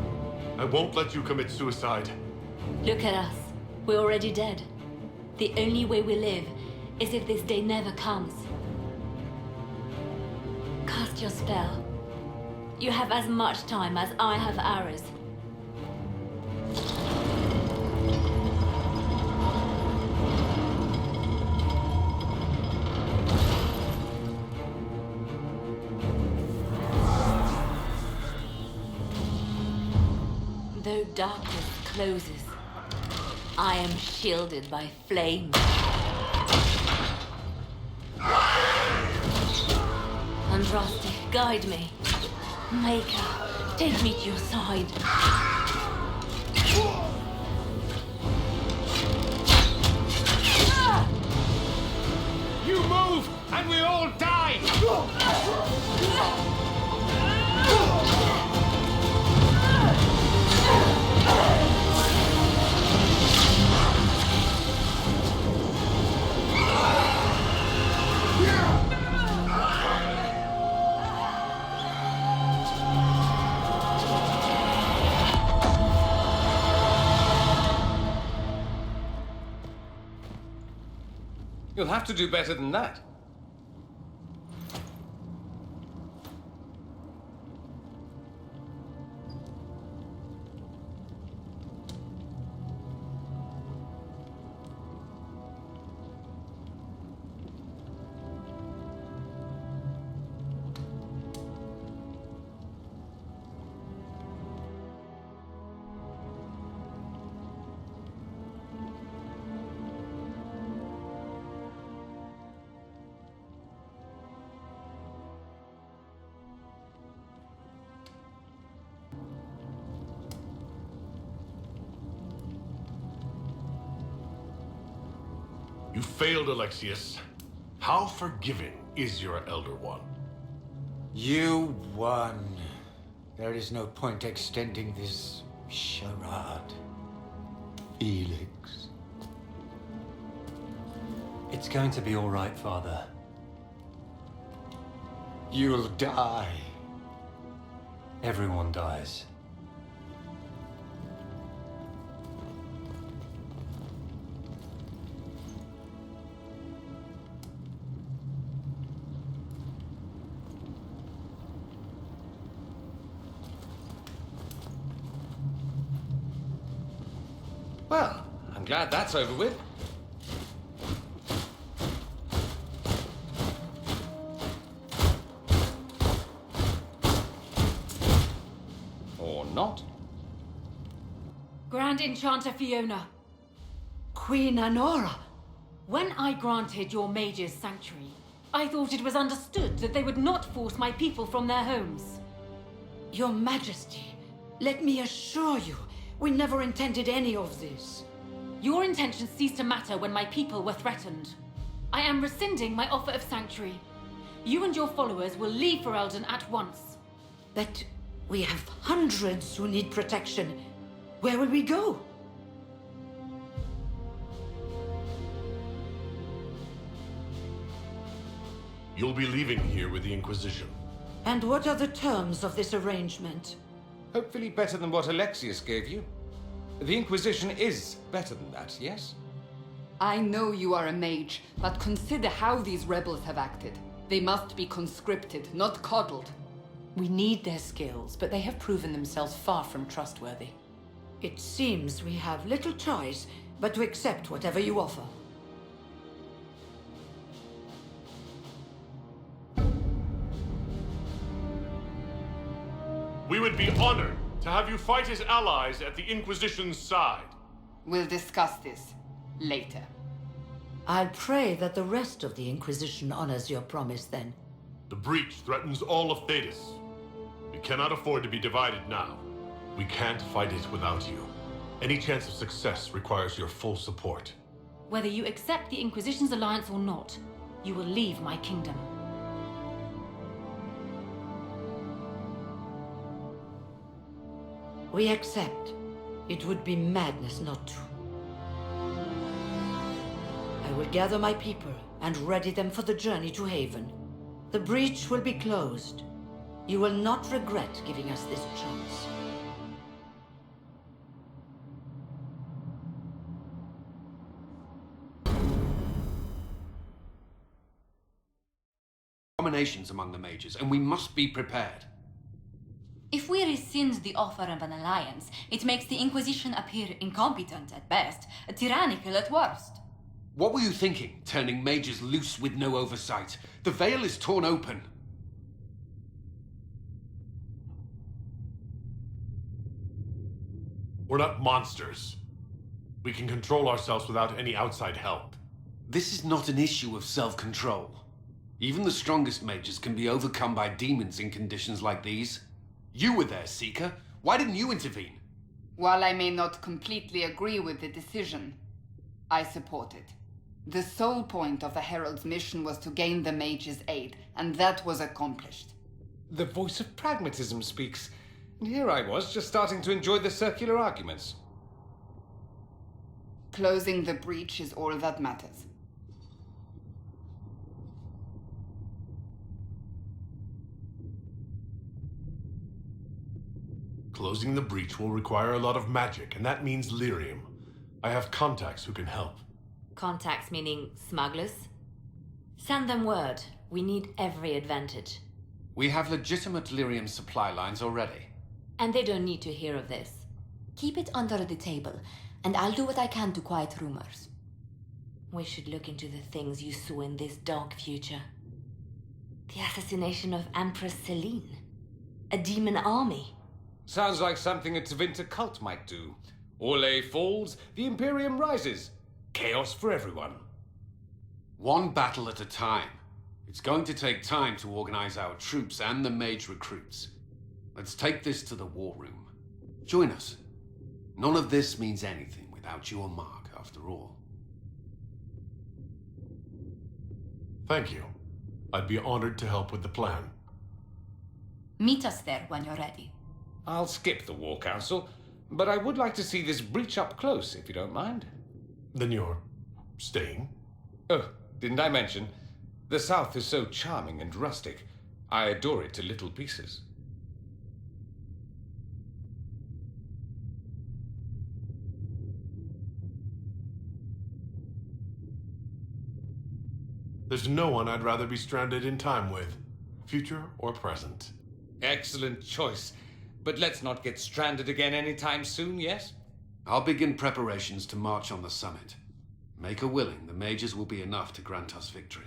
I won't let you commit suicide. Look at us. We're already dead. The only way we live is if this day never comes. Cast your spell. You have as much time as I have hours. Though darkness closes, I am shielded by flames. Andraste, guide me. Maker, take me to your side. You move, and we all die! You'll have to do better than that. You failed, Alexius. How forgiving is your Elder One? You won. There is no point extending this charade. Felix. It's going to be all right, Father. You'll die. Everyone dies. Well, I'm glad that's over with. Or not. Grand Enchanter Fiona. Queen Anora. When I granted your mages sanctuary, I thought it was understood that they would not force my people from their homes. Your Majesty, let me assure you, we never intended any of this. Your intentions ceased to matter when my people were threatened. I am rescinding my offer of sanctuary. You and your followers will leave Ferelden at once. But we have hundreds who need protection. Where will we go? You'll be leaving here with the Inquisition. And what are the terms of this arrangement? Hopefully better than what Alexius gave you. The Inquisition is better than that, yes? I know you are a mage, but consider how these rebels have acted. They must be conscripted, not coddled. We need their skills, but they have proven themselves far from trustworthy. It seems we have little choice but to accept whatever you offer. We would be honored to have you fight as allies at the Inquisition's side. We'll discuss this later. I'll pray that the rest of the Inquisition honors your promise then. The breach threatens all of Thedas. We cannot afford to be divided now. We can't fight it without you. Any chance of success requires your full support. Whether you accept the Inquisition's alliance or not, you will leave my kingdom. We accept. It would be madness not to. I will gather my people and ready them for the journey to Haven. The breach will be closed. You will not regret giving us this chance. Abominations among the mages, and we must be prepared. If we rescind the offer of an alliance, it makes the Inquisition appear incompetent at best, tyrannical at worst. What were you thinking, turning mages loose with no oversight? The veil is torn open. We're not monsters. We can control ourselves without any outside help. This is not an issue of self-control. Even the strongest mages can be overcome by demons in conditions like these. You were there, Seeker. Why didn't you intervene? While I may not completely agree with the decision, I support it. The sole point of the Herald's mission was to gain the mage's aid, and that was accomplished. The voice of pragmatism speaks. And here I was, just starting to enjoy the circular arguments. Closing the breach is all that matters. Closing the breach will require a lot of magic, and that means lyrium. I have contacts who can help. Contacts meaning smugglers? Send them word. We need every advantage. We have legitimate lyrium supply lines already. And they don't need to hear of this. Keep it under the table, and I'll do what I can to quiet rumors. We should look into the things you saw in this dark future. The assassination of Empress Celine. A demon army. Sounds like something a Tevinter cult might do. Orlais falls, the Imperium rises. Chaos for everyone. One battle at a time. It's going to take time to organize our troops and the mage recruits. Let's take this to the war room. Join us. None of this means anything without you or Mark, after all. Thank you. I'd be honored to help with the plan. Meet us there when you're ready. I'll skip the War Council, but I would like to see this breach up close, if you don't mind. Then you're staying? Oh, didn't I mention? The South is so charming and rustic. I adore it to little pieces. There's no one I'd rather be stranded in time with, future or present. Excellent choice. But let's not get stranded again anytime soon, yes? I'll begin preparations to march on the summit. Make a willing, the mages will be enough to grant us victory.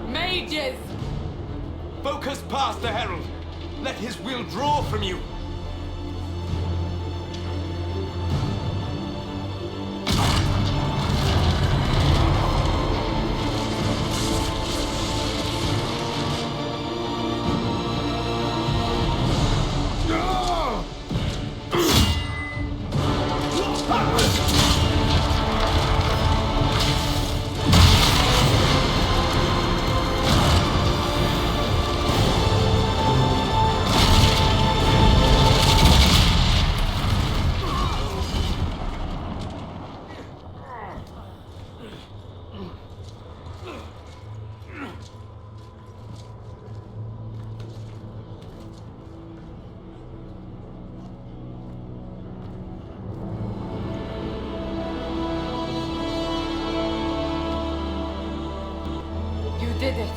Mages! Focus past the Herald. Let his will draw from you. Did it.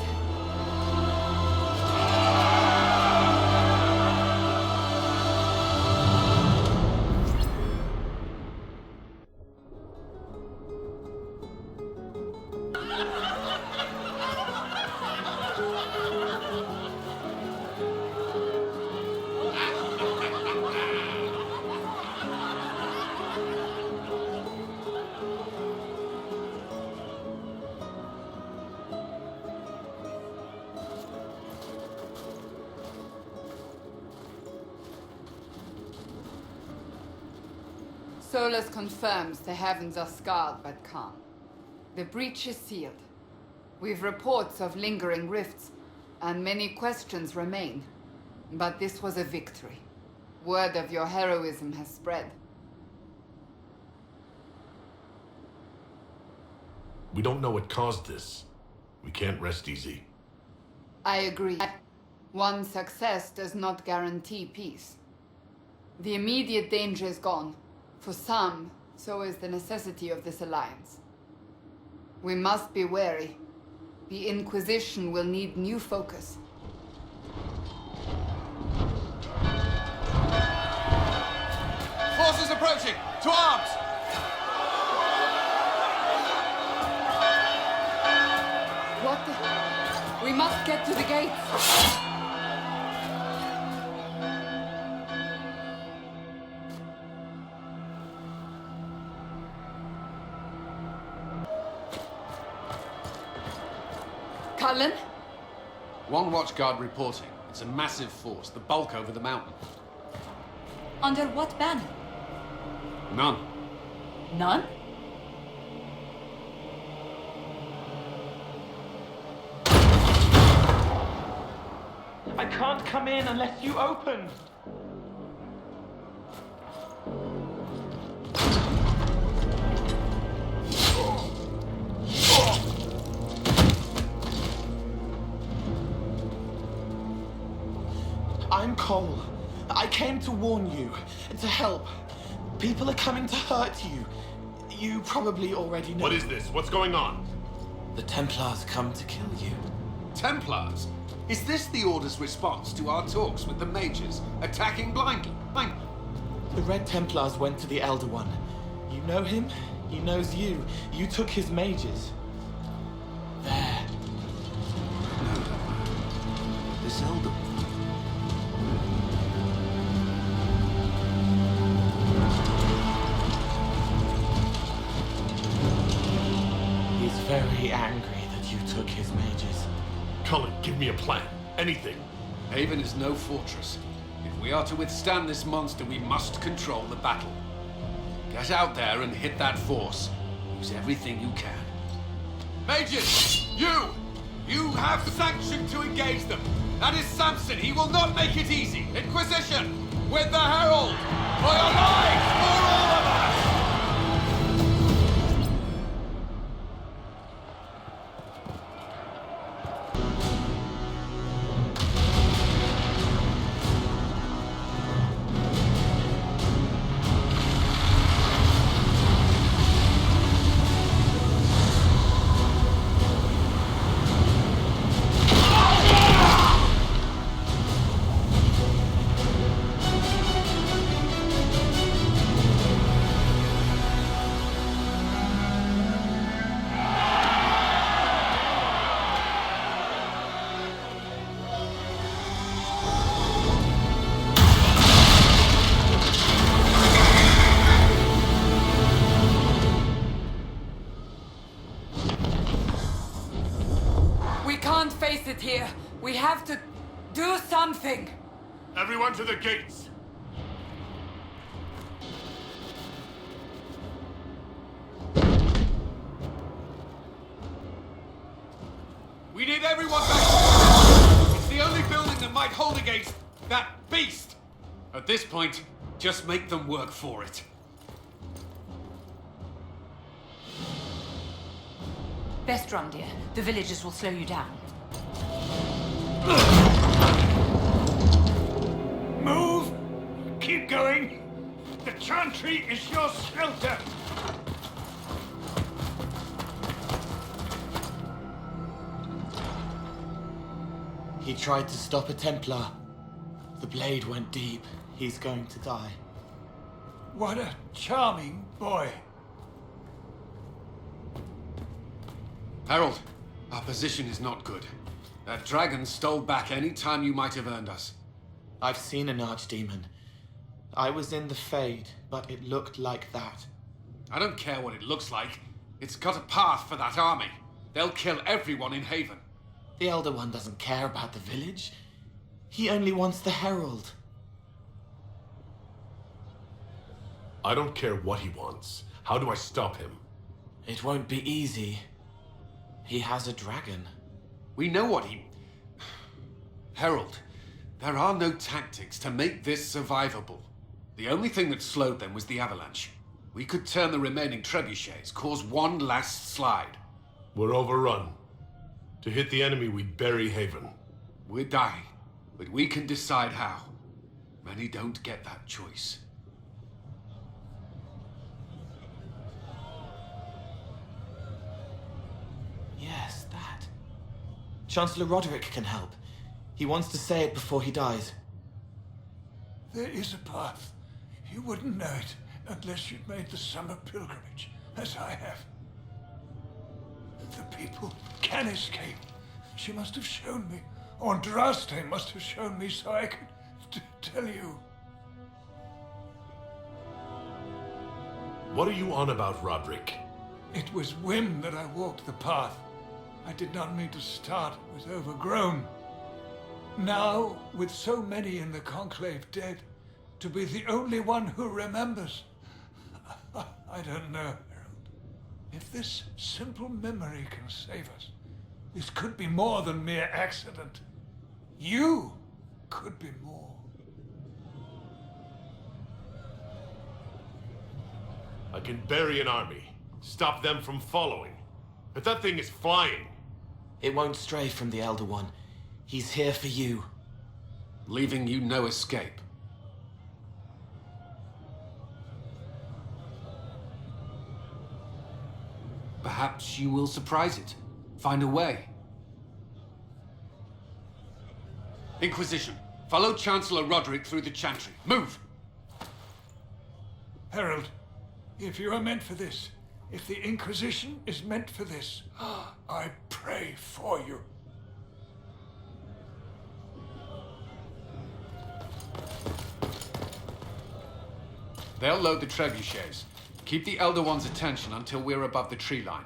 Solus confirms the heavens are scarred but calm. The breach is sealed. We've reports of lingering rifts, and many questions remain. But this was a victory. Word of your heroism has spread. We don't know what caused this. We can't rest easy. I agree. One success does not guarantee peace. The immediate danger is gone. For some, so is the necessity of this alliance. We must be wary. The Inquisition will need new focus. Forces approaching! To arms! What the? We must get to the gates! Cullen? One watchguard reporting. It's a massive force, the bulk over the mountain. Under what banner? None. None? I can't come in unless you open. I'm Cole. I came to warn you, to help. People are coming to hurt you. You probably already know. What is this? What's going on? The Templars come to kill you. Templars? Is this the Order's response to our talks with the mages, attacking blindly? The Red Templars went to the Elder One. You know him? He knows you. You took his mages. There. This Elder He's very angry that you took his mages. Cullen, give me a plan. Anything. Haven is no fortress. If we are to withstand this monster, we must control the battle. Get out there and hit that force. Use everything you can. Mages! You have sanction to engage them. That is Samson. He will not make it easy. Inquisition! With the Herald! For your lives! For all of us! Face it here. We have to do something. Everyone to the gates. We need everyone back. It's the only building that might hold against that beast. At this point, just make them work for it. Best run, dear. The villagers will slow you down. Move! Keep going! The chantry is your shelter! He tried to stop a Templar. The blade went deep. He's going to die. What a charming boy. Harold, our position is not good. That dragon stole back any time you might have earned us. I've seen an archdemon. I was in the Fade, but it looked like that. I don't care what it looks like. It's got a path for that army. They'll kill everyone in Haven. The Elder One doesn't care about the village. He only wants the Herald. I don't care what he wants. How do I stop him? It won't be easy. He has a dragon. We know what he... Herald, there are no tactics to make this survivable. The only thing that slowed them was the avalanche. We could turn the remaining trebuchets, cause one last slide. We're overrun. To hit the enemy, we bury Haven. We're dying, but we can decide how. Many don't get that choice. Yes, that. Chancellor Roderick can help. He wants to say it before he dies. There is a path. You wouldn't know it unless you'd made the summer pilgrimage, as I have. The people can escape. She must have shown me. Andraste must have shown me so I could tell you. What are you on about, Roderick? It was whim that I walked the path. I did not mean to start with overgrown. Now, with so many in the Conclave dead, to be the only one who remembers. I don't know, Harold. If this simple memory can save us, this could be more than mere accident. You could be more. I can bury an army, stop them from following. But that thing is flying. It won't stray from the Elder One. He's here for you. Leaving you no escape. Perhaps you will surprise it. Find a way. Inquisition, follow Chancellor Roderick through the Chantry. Move! Harold, if you are meant for this, if the Inquisition is meant for this, I pray for you. They'll load the trebuchets. Keep the Elder One's attention until we're above the tree line.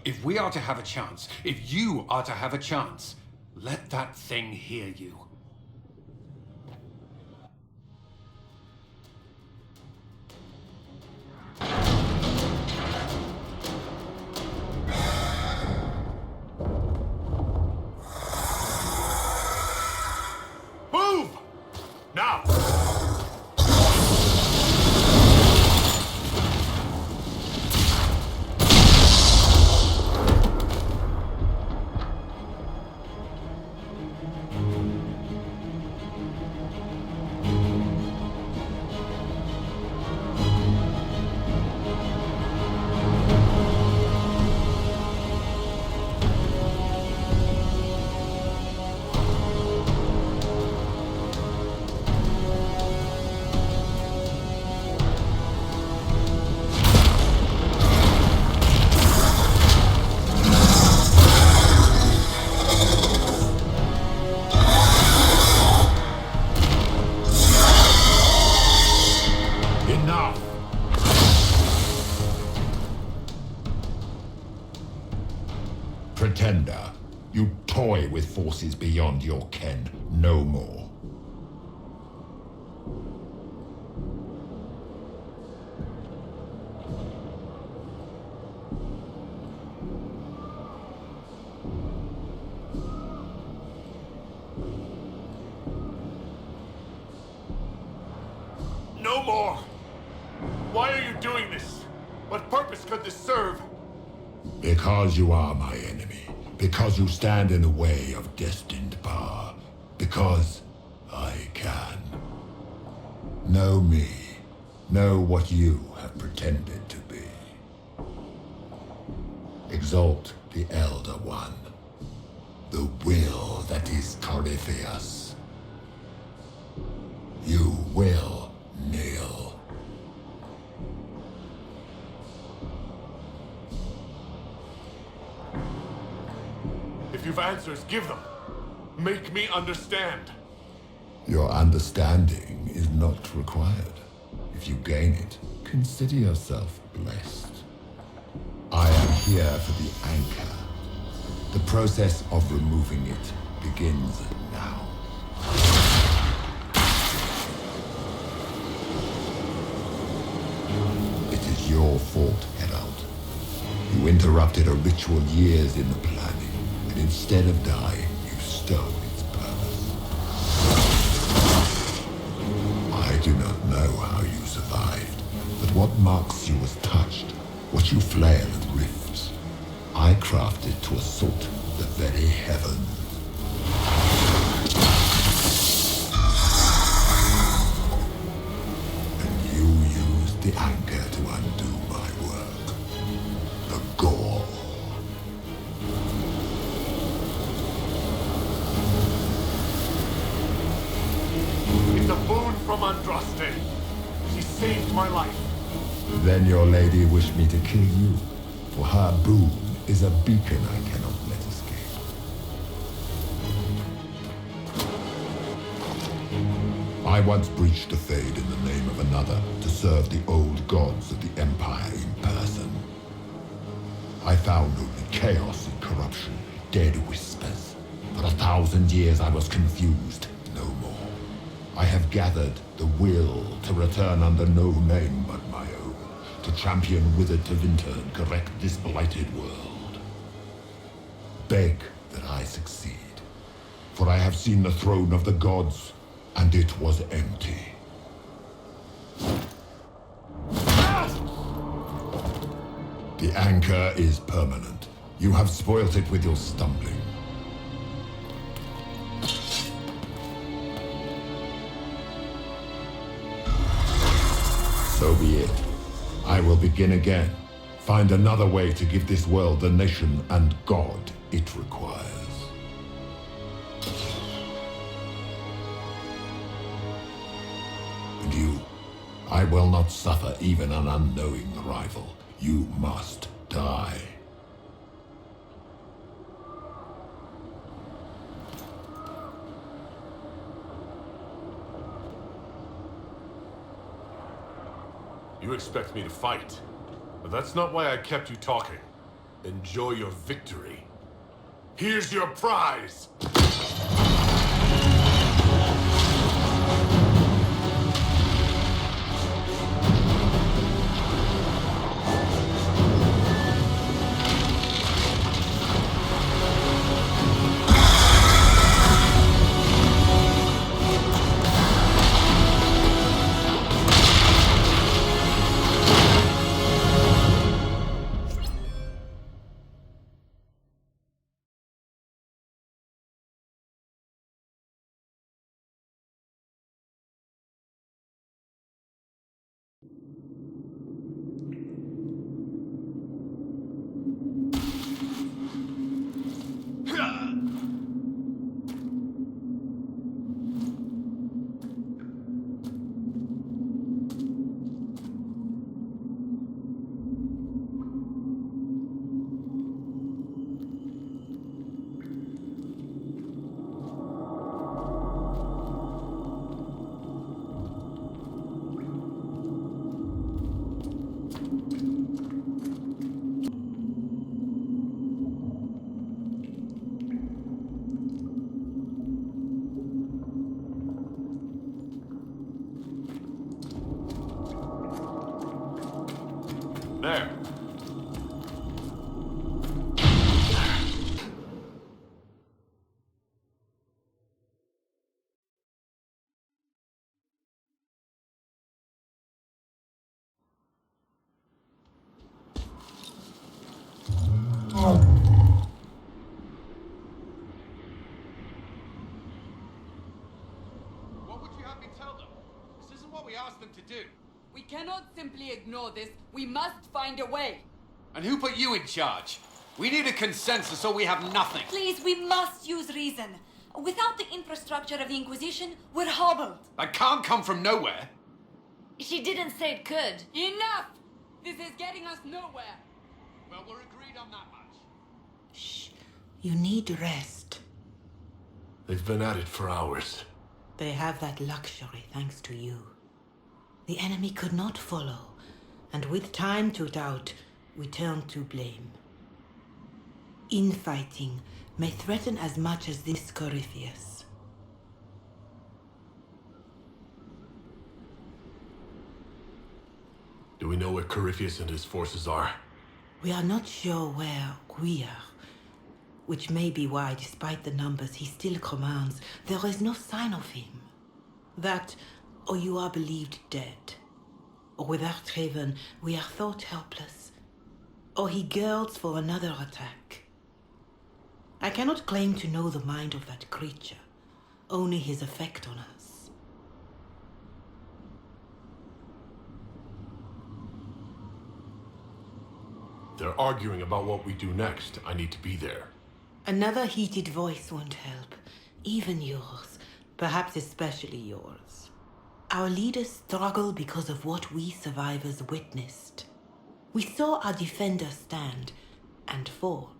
If we are to have a chance, if you are to have a chance, let that thing hear you. Move! Now! Pretender, you toy with forces beyond your ken. No more. No more! Why are you doing this? What purpose could this serve? Because you are my enemy. Because you stand in the way of destined power. Because I can. Know me. Know what you have pretended to be. Exalt the Elder One. The will that is Corypheus. You will kneel. If you've answers, give them. Make me understand. Your understanding is not required. If you gain it, consider yourself blessed. I am here for the anchor. The process of removing it begins now. It is your fault, Herald. You interrupted a ritual years in the planning, and instead of dying, you stole its purpose. I do not know how you survived, but what marks you as touched, what you flail at rifts, I crafted to assault the very heavens. And you used the anchor to undo my work. The gore. It's a boon from Andraste. She saved my life. Then your lady wished me to kill you, for her boon is a beacon I cannot let escape. I once breached the Fade in the name of another to serve the old gods of the Empire in person. I found only chaos and corruption, dead whispers. For 1,000 years I was confused, no more. I have gathered the will to return under no name but my own, to champion withered Tevinter and correct this blighted world. Beg that I succeed, for I have seen the throne of the gods, and it was empty. The anchor is permanent. You have spoilt it with your stumbling. So be it. I will begin again. Find another way to give this world the nation and God it requires. And you, I will not suffer even an unknowing rival. You must die. You expect me to fight, but that's not why I kept you talking. Enjoy your victory. Here's your prize! There. What would you have me tell them? This isn't what we asked them to do. We cannot simply ignore this. We must find a way. And who put you in charge? We need a consensus or we have nothing. Please, we must use reason. Without the infrastructure of the Inquisition, we're hobbled. That can't come from nowhere. She didn't say it could. Enough! This is getting us nowhere. Well, we're agreed on that much. Shh. You need rest. They've been at it for hours. They have that luxury thanks to you. The enemy could not follow, and with time to doubt, we turn to blame. Infighting may threaten as much as this Corypheus. Do we know where Corypheus and his forces are? We are not sure where we are, which may be why, despite the numbers he still commands, there is no sign of him. That, or you are believed dead. Or without Raven, we are thought helpless. Or he girds for another attack. I cannot claim to know the mind of that creature, only his effect on us. They're arguing about what we do next. I need to be there. Another heated voice won't help. Even yours. Perhaps especially yours. Our leaders struggle because of what we survivors witnessed. We saw our defender stand and fall.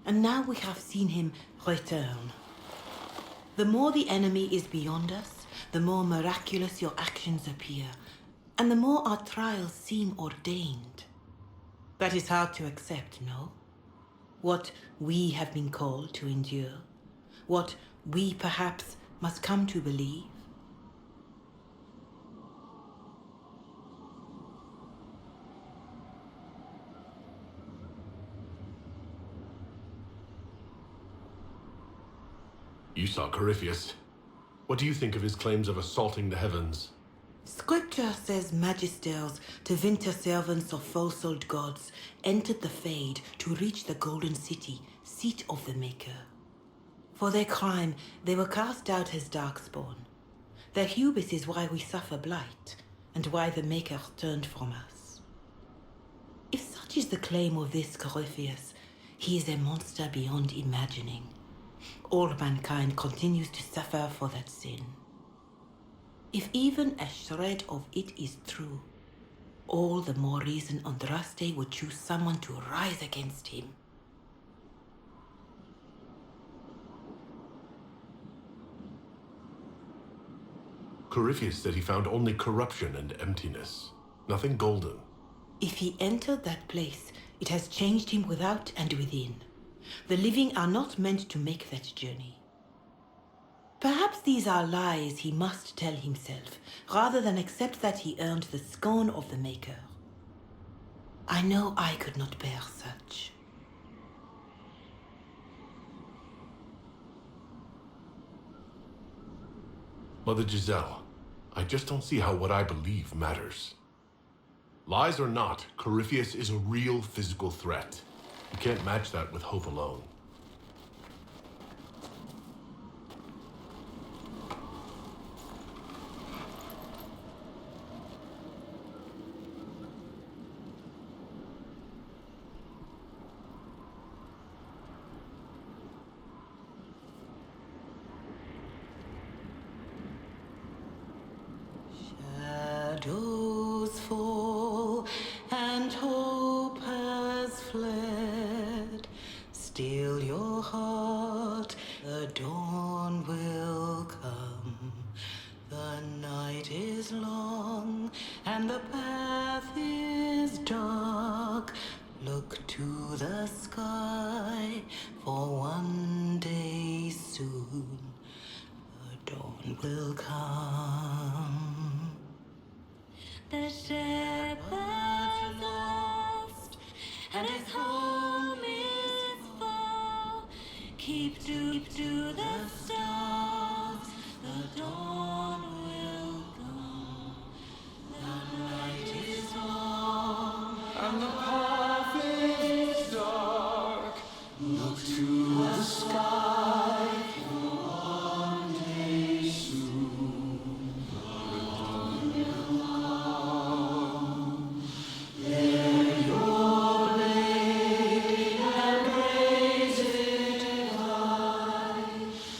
And now we have seen him return. The more the enemy is beyond us, the more miraculous your actions appear, and the more our trials seem ordained. That is hard to accept, no? What we have been called to endure. What we perhaps must come to believe. You saw Corypheus. What do you think of his claims of assaulting the heavens? Scripture says magisters, Tevinter servants of false-old gods, entered the Fade to reach the Golden City, seat of the Maker. For their crime, they were cast out as darkspawn. Their hubris is why we suffer blight, and why the Maker turned from us. If such is the claim of this Corypheus, he is a monster beyond imagining. All mankind continues to suffer for that sin. If even a shred of it is true, all the more reason Andraste would choose someone to rise against him. Corypheus said he found only corruption and emptiness. Nothing golden. If he entered that place, it has changed him without and within. The living are not meant to make that journey. Perhaps these are lies he must tell himself, rather than accept that he earned the scorn of the Maker. I know I could not bear such. Mother Giselle, I just don't see how what I believe matters. Lies or not, Corypheus is a real physical threat. You can't match that with hope alone. Shadows fall and hope has fled. Still your heart, the dawn will come. The night is long and the path is dark. Look to the sky, for one day soon the dawn will come. The shepherd's lost, and his home is far. Keep to the stars, the dawn will come. The night is long, and the path is dark. Look to the sky, for one day soon the dawn will come. Bear your blade and raise it high.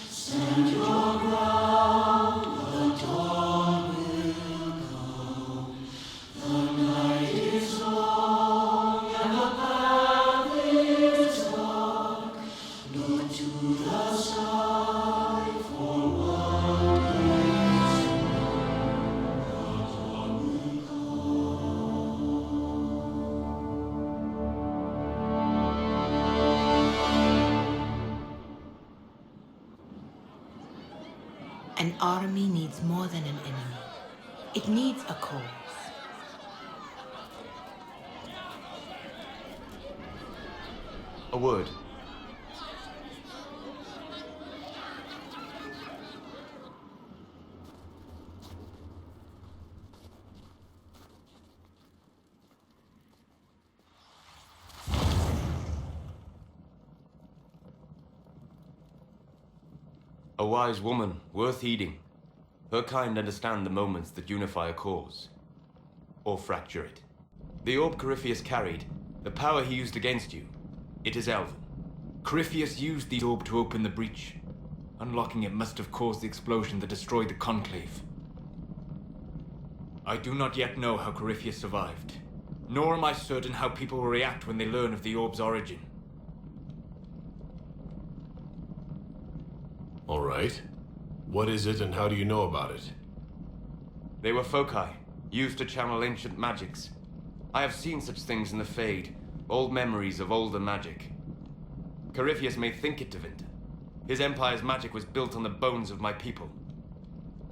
Stand your ground, the dawn will come. The night is long and the path is dark. Look to the sky, for one day soon the dawn will An army needs more than an enemy. It needs a cause. A word. A wise woman, worth heeding. Her kind understand the moments that unify a cause. Or fracture it. The orb Corypheus carried, the power he used against you, it is Elven. Corypheus used the orb to open the breach. Unlocking it must have caused the explosion that destroyed the Conclave. I do not yet know how Corypheus survived, nor am I certain how people will react when they learn of the orb's origin. All right. What is it and how do you know about it? They were foci, used to channel ancient magics. I have seen such things in the Fade, Old memories of older magic. Corypheus may think it Tevinter. His empire's magic was built on the bones of my people.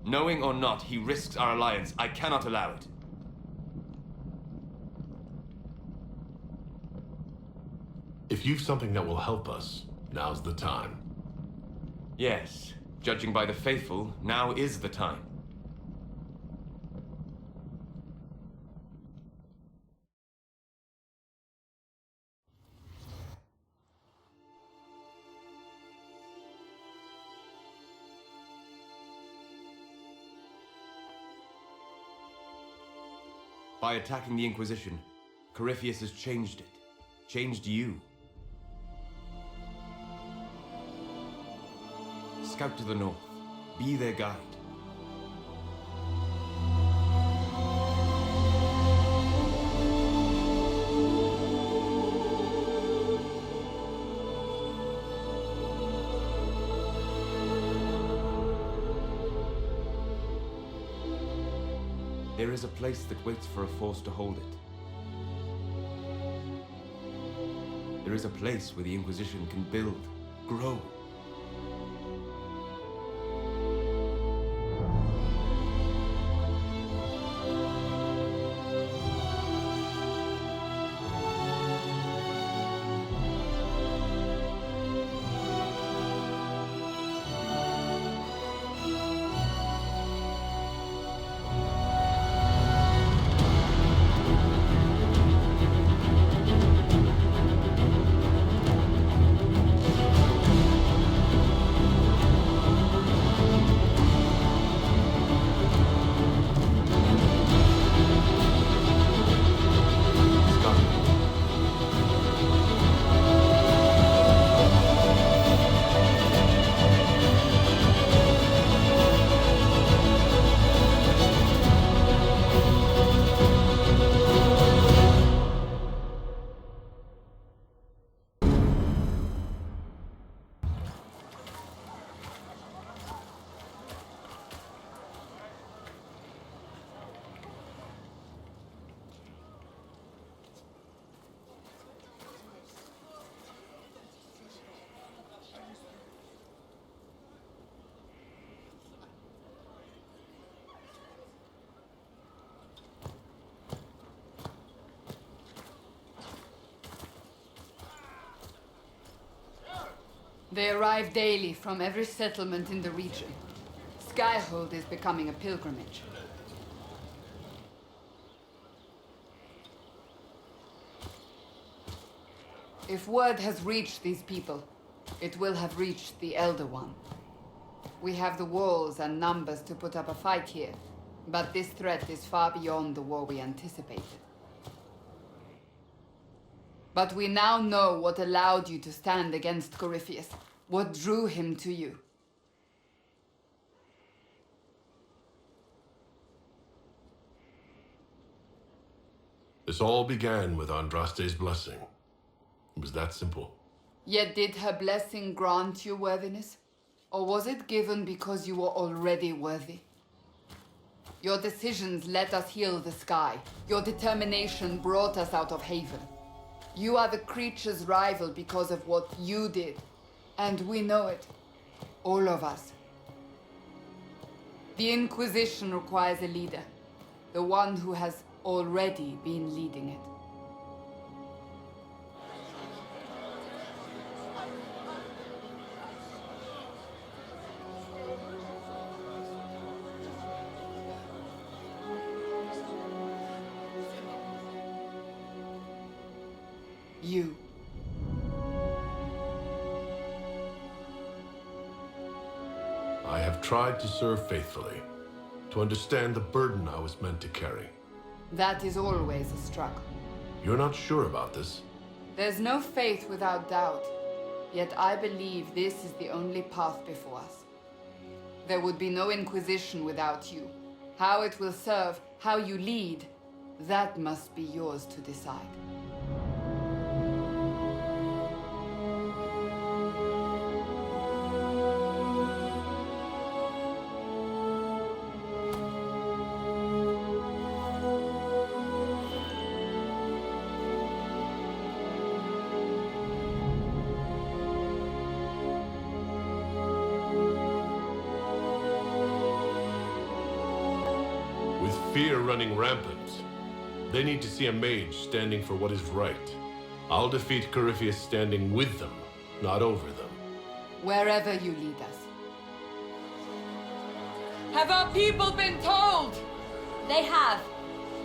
Knowing or not, he risks our alliance. I cannot allow it. If you've something that will help us, now's the time. Yes. Judging by the faithful, now is the time. By attacking the Inquisition, Corypheus has changed it. Changed you. Scout to the north. Be their guide. There is a place that waits for a force to hold it. There is a place where the Inquisition can build, grow. They arrive daily from every settlement in the region. Skyhold is becoming a pilgrimage. If word has reached these people, it will have reached the Elder One. We have the walls and numbers to put up a fight here, but this threat is far beyond the war we anticipated. But we now know what allowed you to stand against Corypheus, what drew him to you. This all began with Andraste's blessing. It was that simple. Yet did her blessing grant you worthiness? Or was it given because you were already worthy? Your decisions let us heal the sky. Your determination brought us out of Haven. You are the creature's rival because of what you did. And we know it. All of us. The Inquisition requires a leader. The one who has already been leading it. You. I have tried to serve faithfully, to understand the burden I was meant to carry. That is always a struggle. You're not sure about this? There's no faith without doubt. Yet I believe this is the only path before us. There would be no Inquisition without you. How it will serve, how you lead, that must be yours to decide. fear running rampant. They need to see a mage standing for what is right. I'll defeat Corypheus standing with them, not over them. Wherever you lead us. Have our people been told? They have.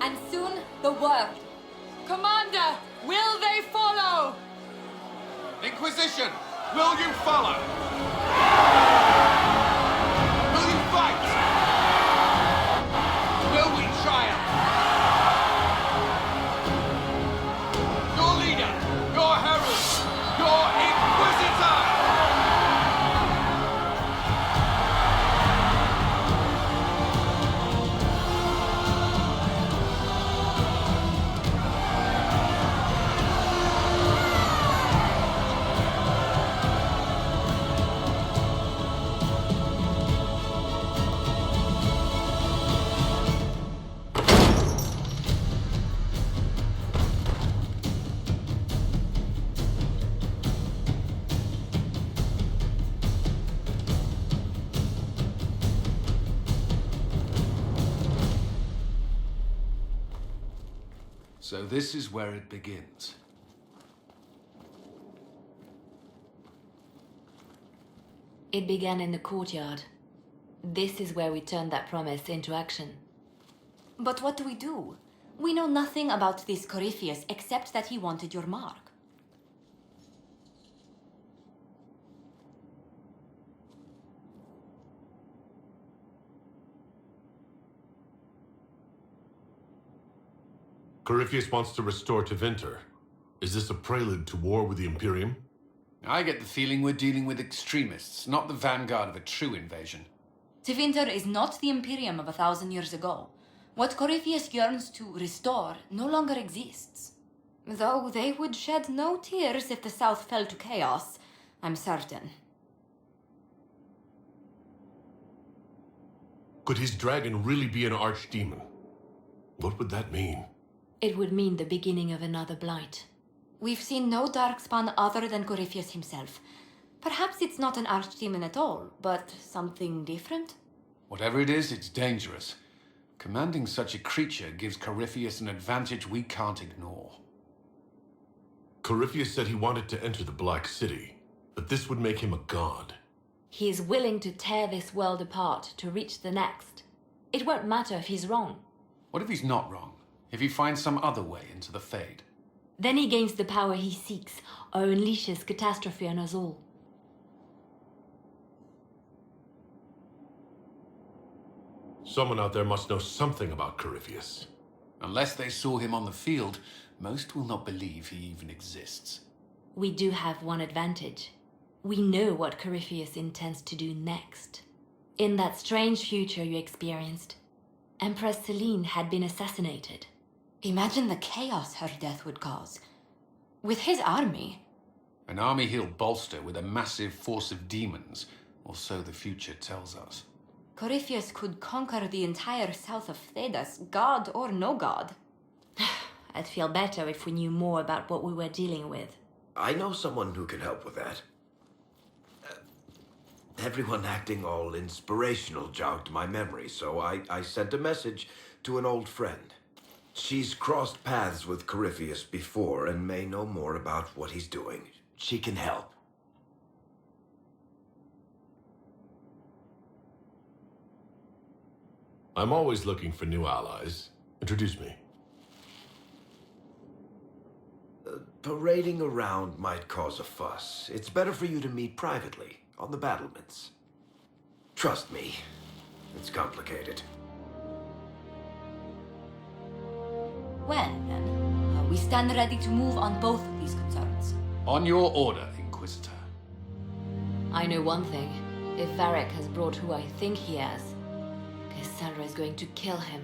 And soon, the world. Commander, will they follow? Inquisition, will you follow? Will you fight? Will we triumph? Your leader, your herald, your Inquisitor! So this is where it begins. It began in the courtyard. This is where we turned that promise into action. But what do we do? We know nothing about this Corypheus except that he wanted your mark. Corypheus wants to restore Tevinter. Is this a prelude to war with the Imperium? I get the feeling we're dealing with extremists, not the vanguard of a true invasion. Tevinter is not the Imperium of 1,000 years ago. What Corypheus yearns to restore no longer exists. Though they would shed no tears if the South fell to chaos, I'm certain. Could his dragon really be an archdemon? What would that mean? It would mean the beginning of another blight. We've seen no darkspawn other than Corypheus himself. Perhaps it's not an archdemon at all, but something different? Whatever it is, it's dangerous. Commanding such a creature gives Corypheus an advantage we can't ignore. Corypheus said he wanted to enter the Black City, but this would make him a god. He is willing to tear this world apart to reach the next. It won't matter if he's wrong. What if he's not wrong? If he finds some other way into the Fade? Then he gains the power he seeks, or unleashes catastrophe on us all. Someone out there must know something about Corypheus. Unless they saw him on the field, most will not believe he even exists. We do have one advantage. We know what Corypheus intends to do next. In that strange future you experienced, Empress Celine had been assassinated. Imagine the chaos her death would cause. With his army. An army he'll bolster with a massive force of demons, or so the future tells us. Corypheus could conquer the entire south of Thedas, god or no god. I'd feel better if we knew more about what we were dealing with. I know someone who can help with that. Everyone acting all inspirational jogged my memory, so I sent a message to an old friend. She's crossed paths with Corypheus before and may know more about what he's doing. She can help. I'm always looking for new allies. Introduce me. Parading around might cause a fuss. It's better for you to meet privately, on the battlements. Trust me, it's complicated. Well, then, we stand ready to move on both of these concerns. On your order, Inquisitor. I know one thing. If Varric has brought who I think he has, Cassandra is going to kill him.